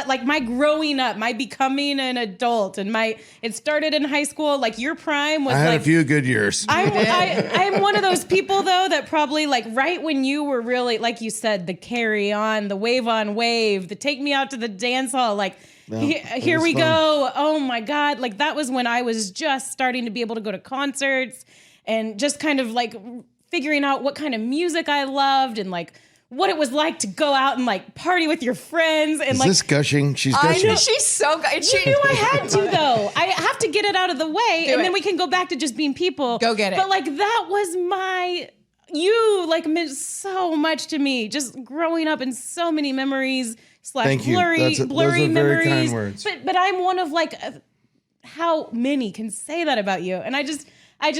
like my growing up, my becoming an adult, and it started in high school. Like your prime was I had like a few good years. I'm one of those people though that probably like right when you were really like you said the Carry On, the Wave on Wave, the Take Me Out to the Dance Hall, like here was we fun. go. Oh my God, like that was when I was just starting to be able to go to concerts and just kind of like figuring out what kind of music I loved and like what it was like to go out and like party with your friends and Is like this gushing? She's I gushing. know she's so good. She knew I had to though. I have to get it out of the way, and it. then we can go back to just being people. Go get it. But like that was you like meant so much to me. Just growing up in so many memories Thank / you. blurry Those are blurry very memories. kind words. But I'm one of like how many can say that about you, and I just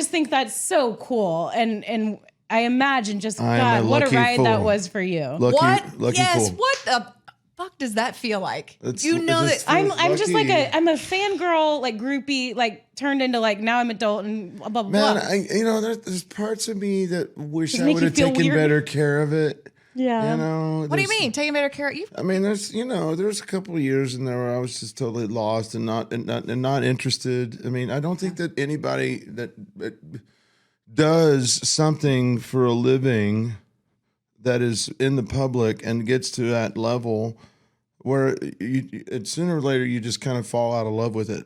think that's so cool, and I imagine just I am God, a what a lucky ride that fool. was for you. Lucky Yes. fool. What the fuck does that feel like? It's- you know it that just I'm feels just like lucky. I'm a fangirl, like groupie, like turned into like now I'm adult and blah blah Man, blah. there's parts of me that wish Does it I make would you have feel taken weird? better care of it. Yeah. You know. What do you there's- mean? Taking better care of you? I mean, there's a couple of years in there where I was just totally lost and not interested. I mean, I don't think that anybody that does something for a living that is in the public and gets to that level where sooner or later you just kind of fall out of love with it.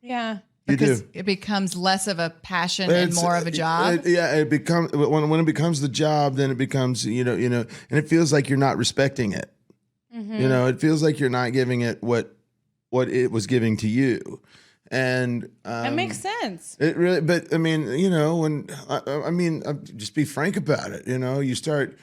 Yeah. You Because do. it becomes less of a passion and It's- more of a job. It becomes when it becomes the job, then it becomes you know, and it feels like you're not respecting it. Mm-hmm. You know, it feels like you're not giving it what it was giving to you, and That makes sense. it really. But I mean, when just be frank about it. You start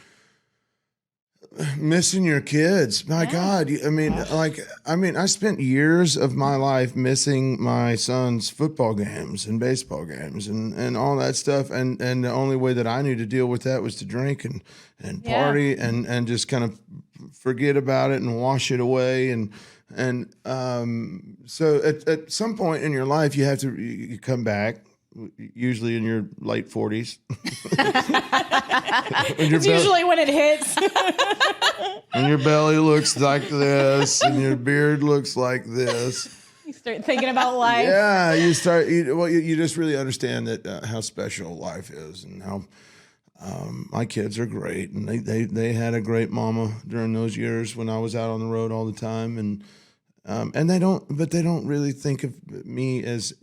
missing your kids. My God, I spent years of my life missing my son's football games and baseball games and all that stuff. And the only way that I knew to deal with that was to drink and Yeah. party and just kind of forget about it and wash it away. And And so at some point in your life, you have to you come back, usually in your late 40s. It's usually when it hits. And your belly looks like this, and your beard looks like this. You start thinking about life. Yeah, you just really understand that how special life is, and how my kids are great, and they had a great mama during those years when I was out on the road all the time, and they don't really think of me as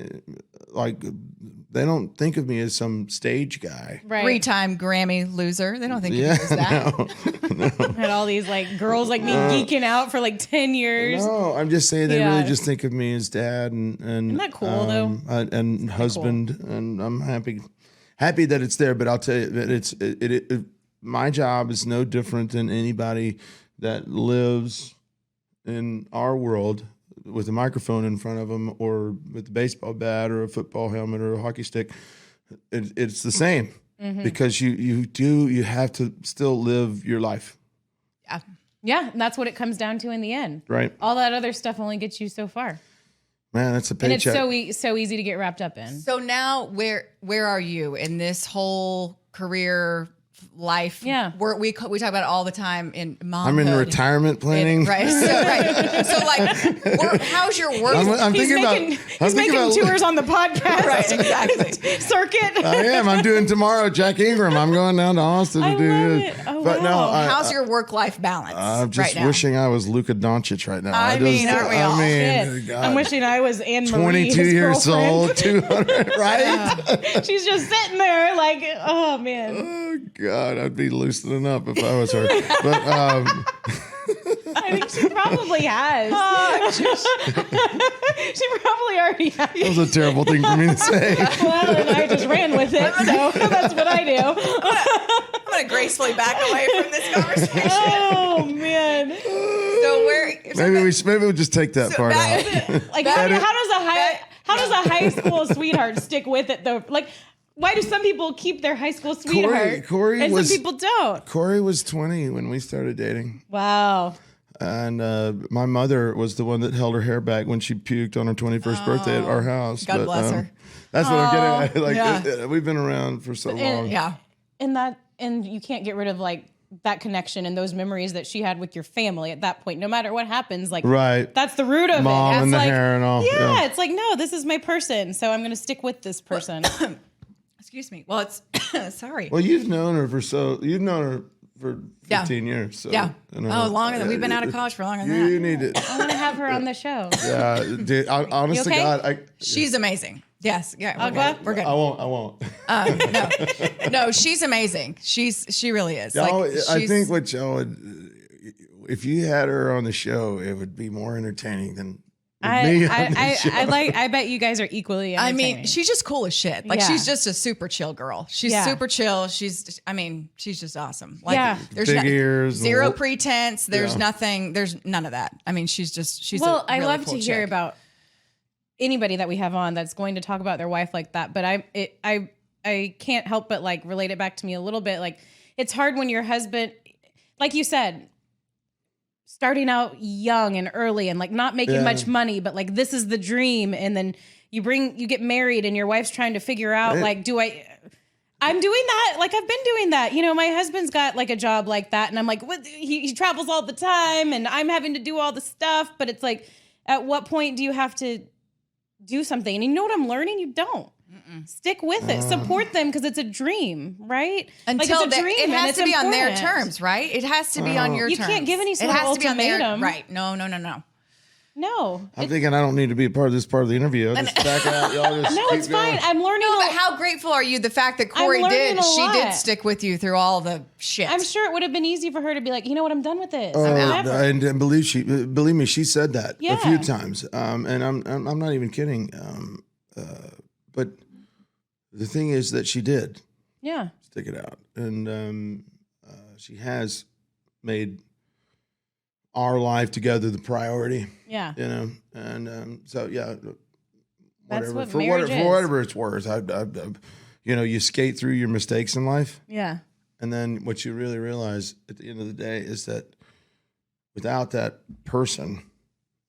they don't think of me as some stage guy. Right. 3-time Grammy loser. They don't think of you as that. Had all these like girls like me geeking out for like 10 years. No, I'm just saying they Yeah. really just think of me as dad and Isn't that cool, though? and husband, and I'm happy that it's there. But I'll tell you that my job is no different than anybody that lives in our world with a microphone in front of them, or with a baseball bat, or a football helmet, or a hockey stick. It's the same, because you have to still live your life, Yeah. Yeah, and that's what it comes down to in the end. right? All that other stuff only gets you so far. Man, that's a And it's paycheck. so easy to get wrapped up in. So now where are you in this whole career life? Yeah. We talk about it all the time in momhood. I'm in retirement planning. Right. So like, how's your work? I'm He's thinking making, about. he's making tours on the podcast. Right, exactly. Circuit. I am. I'm doing tomorrow, Jack Ingram. I'm going down to Austin to I do love this. it. Oh, but no, wow. How's your work-life balance I'm just right now? wishing I was Luka Doncic right now. I mean, aren't we all? Shit. God. I'm wishing I was Anne Marie, 22 his years girlfriend. old, 200, right? She's just sitting there like, oh man. Oh God, I'd be loosening up if I was her. But I think she probably has. She probably already has. that was a terrible thing for me to say. Well, and I just ran with it, so that's what I do. I'm going to gracefully back away from this conversation. Oh man. Maybe we'll just take that part out. Like how does a high school sweetheart stick with it though? Like why do some people keep their high school sweetheart Corey and was- some people don't? Corey was 20 when we started dating. Wow. And my mother was the one that held her hair back when she puked on her 21st birthday at our house. God bless her. That's what I'm getting at. Like, yeah. we've been around for so long. Yeah. And you can't get rid of like that connection and those memories that she had with your family at that point. No matter what happens, like Right. that's the root of Mom it. It's and the like, hair and all. Yeah, it's like no, this is my person, so I'm going to stick with this person. Excuse me. Well, it's sorry. Well, you've known her for 15 years. So, Yeah. you know, Oh, longer than we've been out of college for longer than that. You need it. I want to have her on the show. Yeah, dude, honest to okay? God, She's amazing. Yes. Yeah. I'll We're go. good. We're good. I won't. No, she's amazing. She really is. Y'all, Like, I she's- think what y'all would, if you had her on the show, it would be more entertaining than me on the show. I bet you guys are equally I entertaining. mean, she's just cool as shit. Like Yeah. she's just a super chill girl. She's Yeah. super chill. She's just awesome. Like Yeah. there's Big ears and zero wh- pretense. There's Yeah. nothing. There's none of that. I mean, she's well, a I really love cool to hear chick. about anybody that we have on that's going to talk about their wife like that. But I can't help but like relate it back to me a little bit. Like it's hard when your husband, like you said, starting out young and early and like not making Yeah. much money, but like this is the dream, and then you get married and your wife's trying to figure out like I'm doing that. Like I've been doing that. You know, my husband's got like a job like that, and I'm like, what? He travels all the time, and I'm having to do all the stuff. But it's like, at what point do you have to do something? And you know what I'm learning? You don't. Stick with it. Support them because it's a dream, right? Until like it's a dream, it and has it's to be on their important. terms, right? It has to be on your You terms. can't give any sort it of has to be on their ultimatum. right. No. No, I'm thinking I don't need to be a part of this part of the interview. I'll just back out. Y'all just no, keep it's going. fine. I'm learning. No, but how grateful are you the fact that Corey learning did? a She lot. did stick with you through all the shit. I'm sure it would have been easy for her to be like, you know what, I'm done with this. And Whatever. believe me, she said that a few Yeah. times. And I'm not even kidding. But the thing is that she did Yeah. stick it out, and she has made our life together the priority. Yeah. You know, and so yeah, That's whatever what for marriage whatever, is. for whatever it's worth. You know, you skate through your mistakes in life, Yeah. and then what you really realize at the end of the day is that without that person,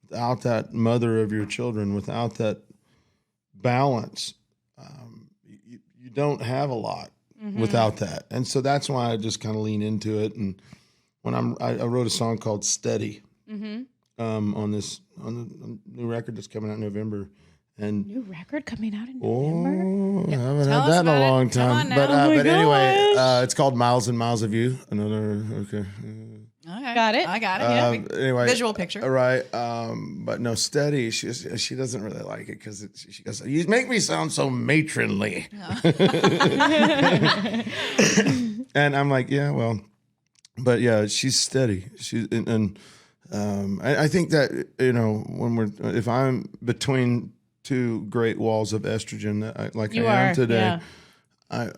without that mother of your children, without that balance, you don't have a lot without that. And so that's why I just kind of lean into it. And when I wrote a song called Steady on the new record that's coming out in November. And New record coming out in November. I haven't Tell had us that in a about it. long Come on time. now. But Oh my but anyway, gosh. it's called Miles and Miles of You. Another okay. Okay. Got it. I got it. Yeah. Anyway, Visual picture. right? But no, Steady. She doesn't really like it because she goes, "You make me sound so matronly." And I'm like, yeah, well, but yeah, she's steady. I think that if I'm between two great walls of estrogen, like You I am are, today, yeah.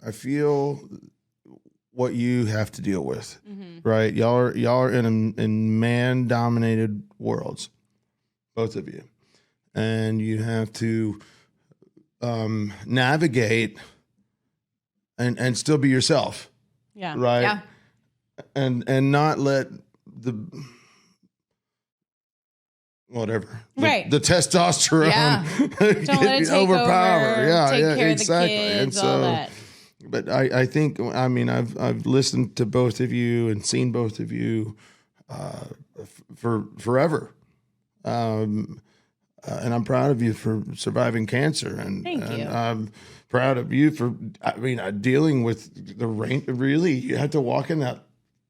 I feel what you have to deal with, right? Y'all are in man dominated worlds, both of you, and you have to navigate and still be yourself, Yeah. right? Yeah. And not let the whatever, Right. the testosterone, Yeah. Don't let it take overpower. over. Yeah, take yeah, care exactly. of the kids, And so, all that. but I think, I mean, I've listened to both of you and seen both of you for forever. And I'm proud of you for surviving cancer. And, Thank you. I'm proud of you for, dealing with the rain. Really, you had to walk in that.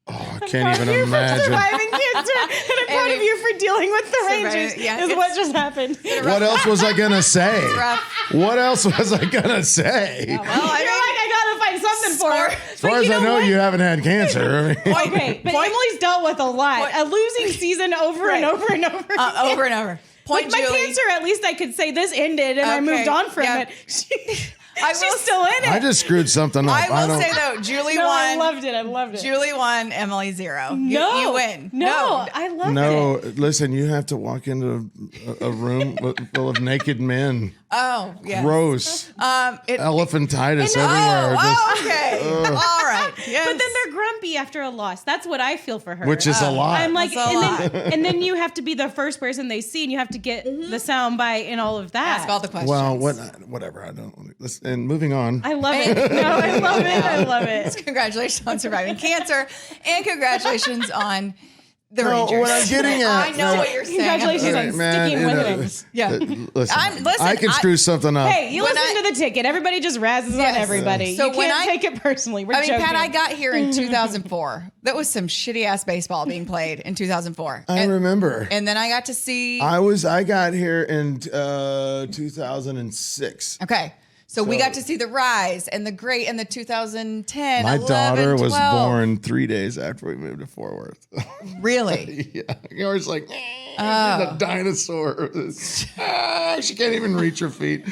Oh, I can't even imagine. Surviving cancer. And I'm proud of you for dealing with the Surviving- ranges. yeah, is what just happened. What else was I gonna say? Rough. What else was I gonna say? Well, I You're like, I gotta find something for her. As far as I know, you haven't had cancer. Okay, but Emily's dealt with a lot. A losing season over and over and over. over and over. Point Like my Julie. cancer, at least I could say this ended and I Okay, moved on from yeah. it. I She's will- still in it. I just screwed something up. I will don't- say though, Julie no, won. I loved it. I loved it. Julie won. Emily 0. no, you win. No, I loved No, it. listen, you have to walk into a room full of naked men. Oh, yeah. Gross. Elephantitis Oh, everywhere. okay. All right. Yes. But then they're grumpy after a loss. That's what I feel for her. Which is a lot. I'm like, That's a lot. and then you have to be the first person they see, and you have to get the sound bite and all of that. ask all the questions. Well, whatever. I don't. Listen, and moving on. I love it. No, I love it. I love it. Congratulations on surviving cancer, and congratulations on the No, Rangers. what I'm getting at- I know no. what you're saying. Congratulations All on sticking with it. Yeah. Listen, listen, I can screw something up. Hey, you When listen to the ticket. Everybody just razzes Yes. on everybody. So you when can't I- take it personally. We're I mean, joking. Pat, I got here in 2004. That was some shitty ass baseball being played in 2004. I remember. And then I got to see. I got here in 2006. Okay. So we got to see the rise and the great in the 2010. My 11, daughter was 12. born 3 days after we moved to Fort Worth. Really? Yeah, you're just like a dinosaur. She can't even reach her feet.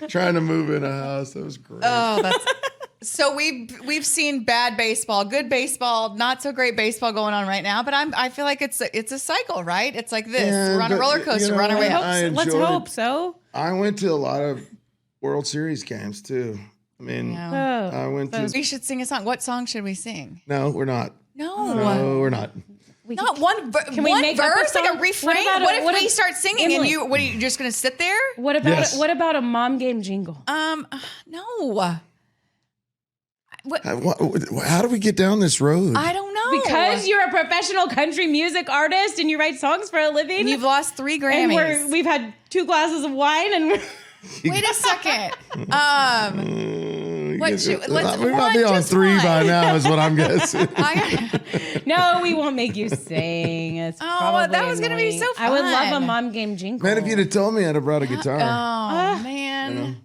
Trying to move in a house. That was great. Oh, that's. So we've seen bad baseball, good baseball, not so great baseball going on right now. But I feel like it's a cycle, right? It's like this. Yeah, We're on a but, roller coaster. you know We're on our way what? up. I Let's enjoyed- hope so. I went to a lot of World Series games too. I mean, Yeah. I went to. We should sing a song. What song should we sing? No, we're not. No. No, we're not. Not one, Can we one make up a verse, like a song? refrain. What about What, what if we if- start singing and Emily. you? What are you just going to sit there? What about Yes. what about a mom game jingle? No. How do we get down this road? I don't know. Because you're a professional country music artist and you write songs for a living. and you've lost 3 and Grammys. we've had 2 glasses of wine and Wait a second. What should- let's- we might one, be on just 3 one. by now, is what I'm guessing. no, we won't make you sing. It's Oh, probably that was gonna be annoying. so I would love a fun. mom game jingle. Man, if you'd have told me, I'd have brought a guitar. Oh man.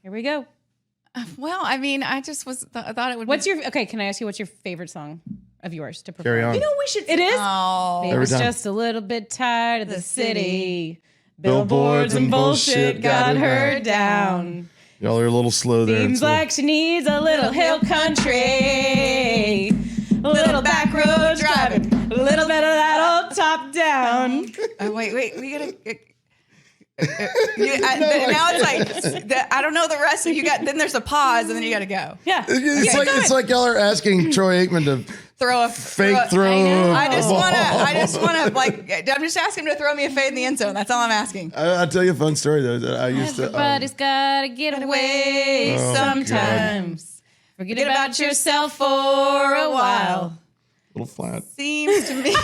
Here we go. Well, I mean, I just thought it would. What's your okay? Can I ask you what's your favorite song of yours to perform? Carry on. You know, we should. It is. Oh, Every Baby's time. just a little bit tired of the city. Billboards and bullshit got her down. Y'all are a little slow there. Seems so- like she needs a little hill country, a little back road driving, a little bit of that old top down. wait. We gotta. Now it's like I don't know the rest. You got then there's a pause and then you got to go. Yeah. It's like y'all are asking Troy Aikman to Throw a fake throw. I just want to like. I'm just asking him to throw me a fade in the end zone. That's all I'm asking. I'll tell you a fun story though. That I used to. Everybody's gotta get away sometimes. Forget about yourself for a while. Little flat. Seems to me.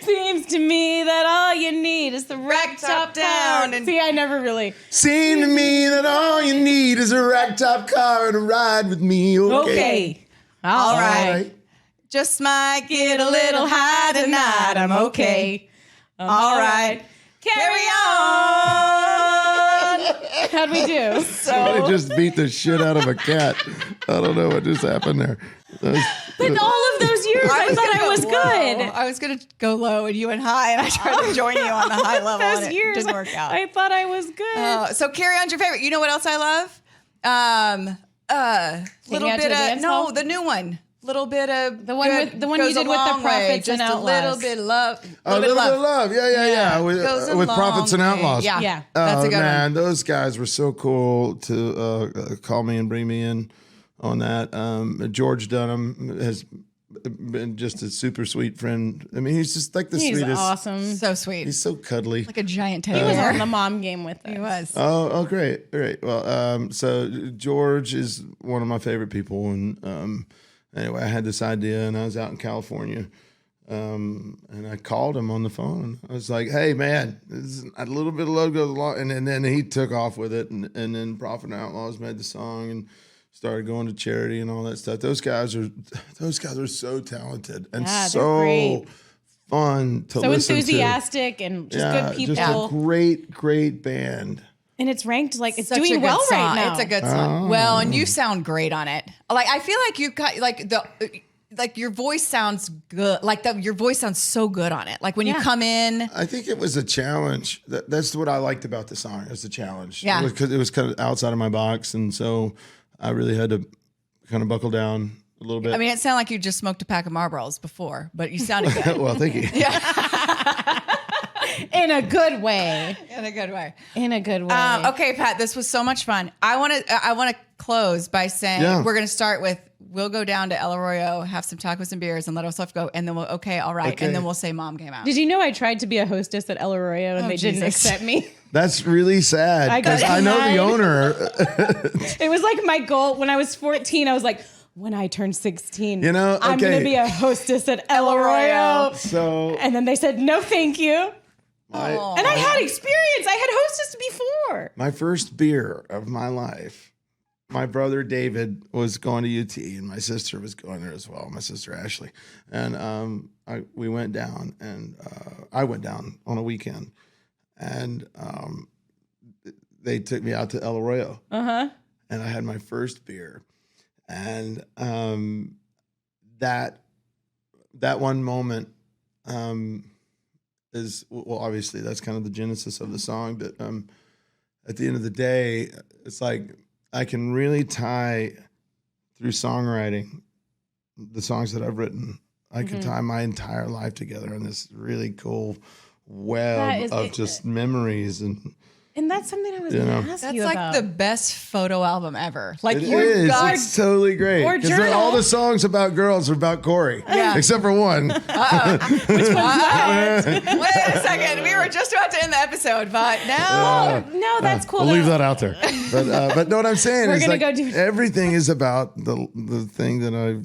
Seems to me that all you need is the rack top down. And see, I never really. Seem to me that all you need is a ragtop car and a ride with me. Okay. All right. Just might get a little high tonight. I'm okay. All right. Carry on. How'd we do? Somebody just beat the shit out of a cat. I don't know what just happened there. But all of those years, I thought I was good. I was going to go low and you went high, and I tried to join you on the high level. Those and years, it didn't work out. I thought I was good. So Carry On's your favorite. You know what else I love? Little Out to bit the of Dance Hall? the new one. Little bit of The one you did with the Prophets and Just Outlaws. a little bit of love. A little bit of love. Yeah. Goes a With long Prophets and way. Outlaws. Yeah. That's a good man, those guys were so cool to call me and bring me in on that. George Dunham has been just a super sweet friend. I mean, he's just like the He's sweetest. awesome. one. So sweet. He's so cuddly. Like a giant teddy He was bear. on the mom game with us. He was. Oh, great. Well, so George is one of my favorite people, and anyway, I had this idea, and I was out in California, and I called him on the phone. I was like, "Hey, man, this is a little bit of love goes along," and then he took off with it, and then Prophet and Outlaws made the song and started going to charity and all that stuff. Those guys are so talented and Yeah, they're so great. fun to So listen enthusiastic and just good people. Just a great band. And it's ranked like it's Such a doing good well song. right now. It's a good song. Well, and you sound great on it. Like I feel like you got like your voice sounds good. Like your voice sounds so good on it. Like when you come in. I think it was a challenge. That's what I liked about the song. It was a challenge. Yeah. It was kind of outside of my box, and so I really had to kind of buckle down a little bit. I mean, it sounded like you just smoked a pack of Marlboros before, but you sounded good. Well, thank you. In a good way. In a good way. In a good way. Okay, Pat, this was so much fun. I want to close by saying we're going to start with we'll go down to El Arroyo, have some tacos and beers, and let ourselves go, and then we'll all right, and then we'll say Mom came out. Did you know I tried to be a hostess at El Arroyo and they didn't Jesus. accept me? That's really sad I got because I know the denied. owner. It was like my goal when I was 14. I was like, when I turn 16, You know, I'm going okay. to be a hostess at El Arroyo. So And then they said, no, thank you. I, And I had experience. I had hostess before. my first beer of my life. My brother David was going to UT, and my sister was going there as well. My sister Ashley, and we went down, and I went down on a weekend, and they took me out to El Arroyo, and I had my first beer, and that one moment is well, obviously that's kind of the genesis of the song, but at the end of the day, it's like I can really tie through songwriting the songs that I've written. I can tie my entire life together in this really cool web of just memories And that's something I was You going know. to ask That's you like about. the best photo album ever. Like It you've is. got It's totally great. Or Because journal. all the songs about girls are about Corey. Yeah. Except for one. Wait a second. We were just about to end the episode, but now no, that's cool. We'll leave though. that out there. But know what I'm saying We're is gonna like go do- everything is about the thing that I've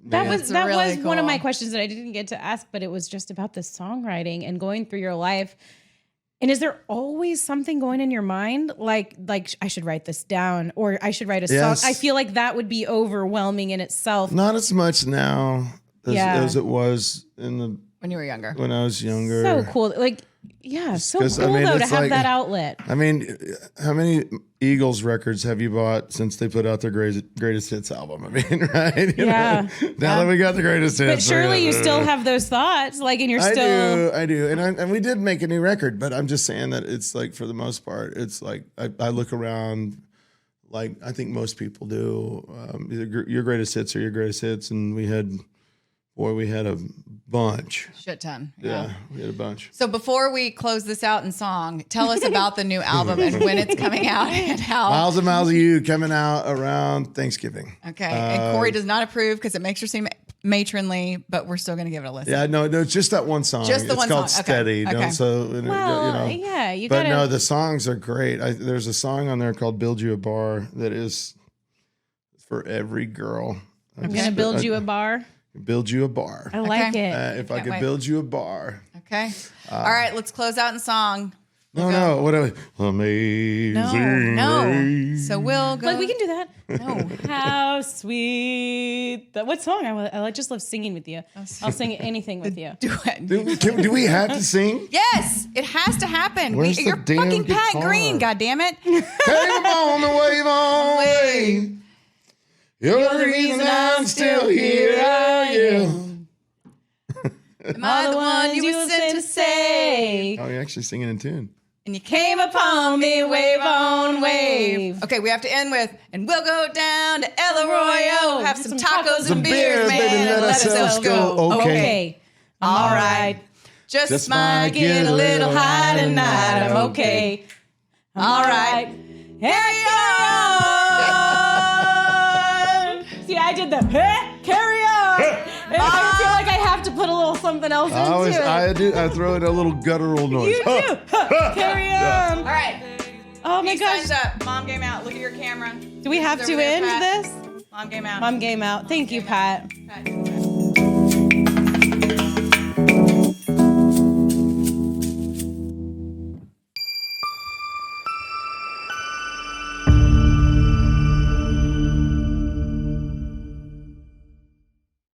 That was That's that really was one of cool. my questions that I didn't get to ask, but it was just about the songwriting and going through your life. And is there always something going in your mind like I should write this down or I should write a Yes. song? I feel like that would be overwhelming in itself. not as much now as it was when you were younger. when I was younger. So cool. Like, yeah, so 'cause, cool I mean, though to it's have like- that outlet. I mean, how many Eagles records have you bought since they put out their greatest hits album? I mean, right? You Yeah. know? Now that we got the greatest hits, But surely you still have those thoughts, like, and you're still. I do, and we did make a new record, but I'm just saying that it's like for the most part, it's like I look around, like I think most people do. Either your greatest hits or your greatest hits, and we had Boy, we had a bunch. Shit ton. Yeah, we had a bunch. So before we close this out in song, tell us about the new album and when it's coming out and how. Miles and Miles of You coming out around Thanksgiving. Okay. And Corey does not approve because it makes her seem matronly, but we're still going to give it a listen. Yeah, no, it's just that one song. Just the it's one called song. Okay. Steady. Okay. Well, yeah, you But gotta. no, the songs are great. There's a song on there called "Build You a Bar" that is for every girl. I'm gonna build you a bar. Build you a bar. I like Okay. it. If I Can't could wait. build you a bar. Okay. All right. Let's close out in song. No, what amazing No. grace. So we'll go. Like we can do that. No. How sweet. What song? I just love singing with you. I'll sing anything with you. Do it. Do we have to sing? Yes, it has to happen. Where's the You're damn fucking Pat guitar? Green, goddammit. Wave on the wave on wave. You're the reason I'm still here. Am I the one you were sent to say? Oh, you're actually singing in tune. And you came upon me, wave on wave. Okay, we have to end with, and we'll go down to El Arroyo, have some tacos and beers, man, baby, and let ourselves go. Okay. All right. Just might get a little high tonight. I'm okay. All right. Carry on. See, I did the carry on. And I feel like I have to put a little something else into it. I throw in a little guttural noise. You do. Carry on. All right. Oh my Peace gosh. signs up. Mom game out. Look at your camera. Do we have Over to there, end Pat. this? Mom game out. Mom game out. Thank you, Pat. Pat.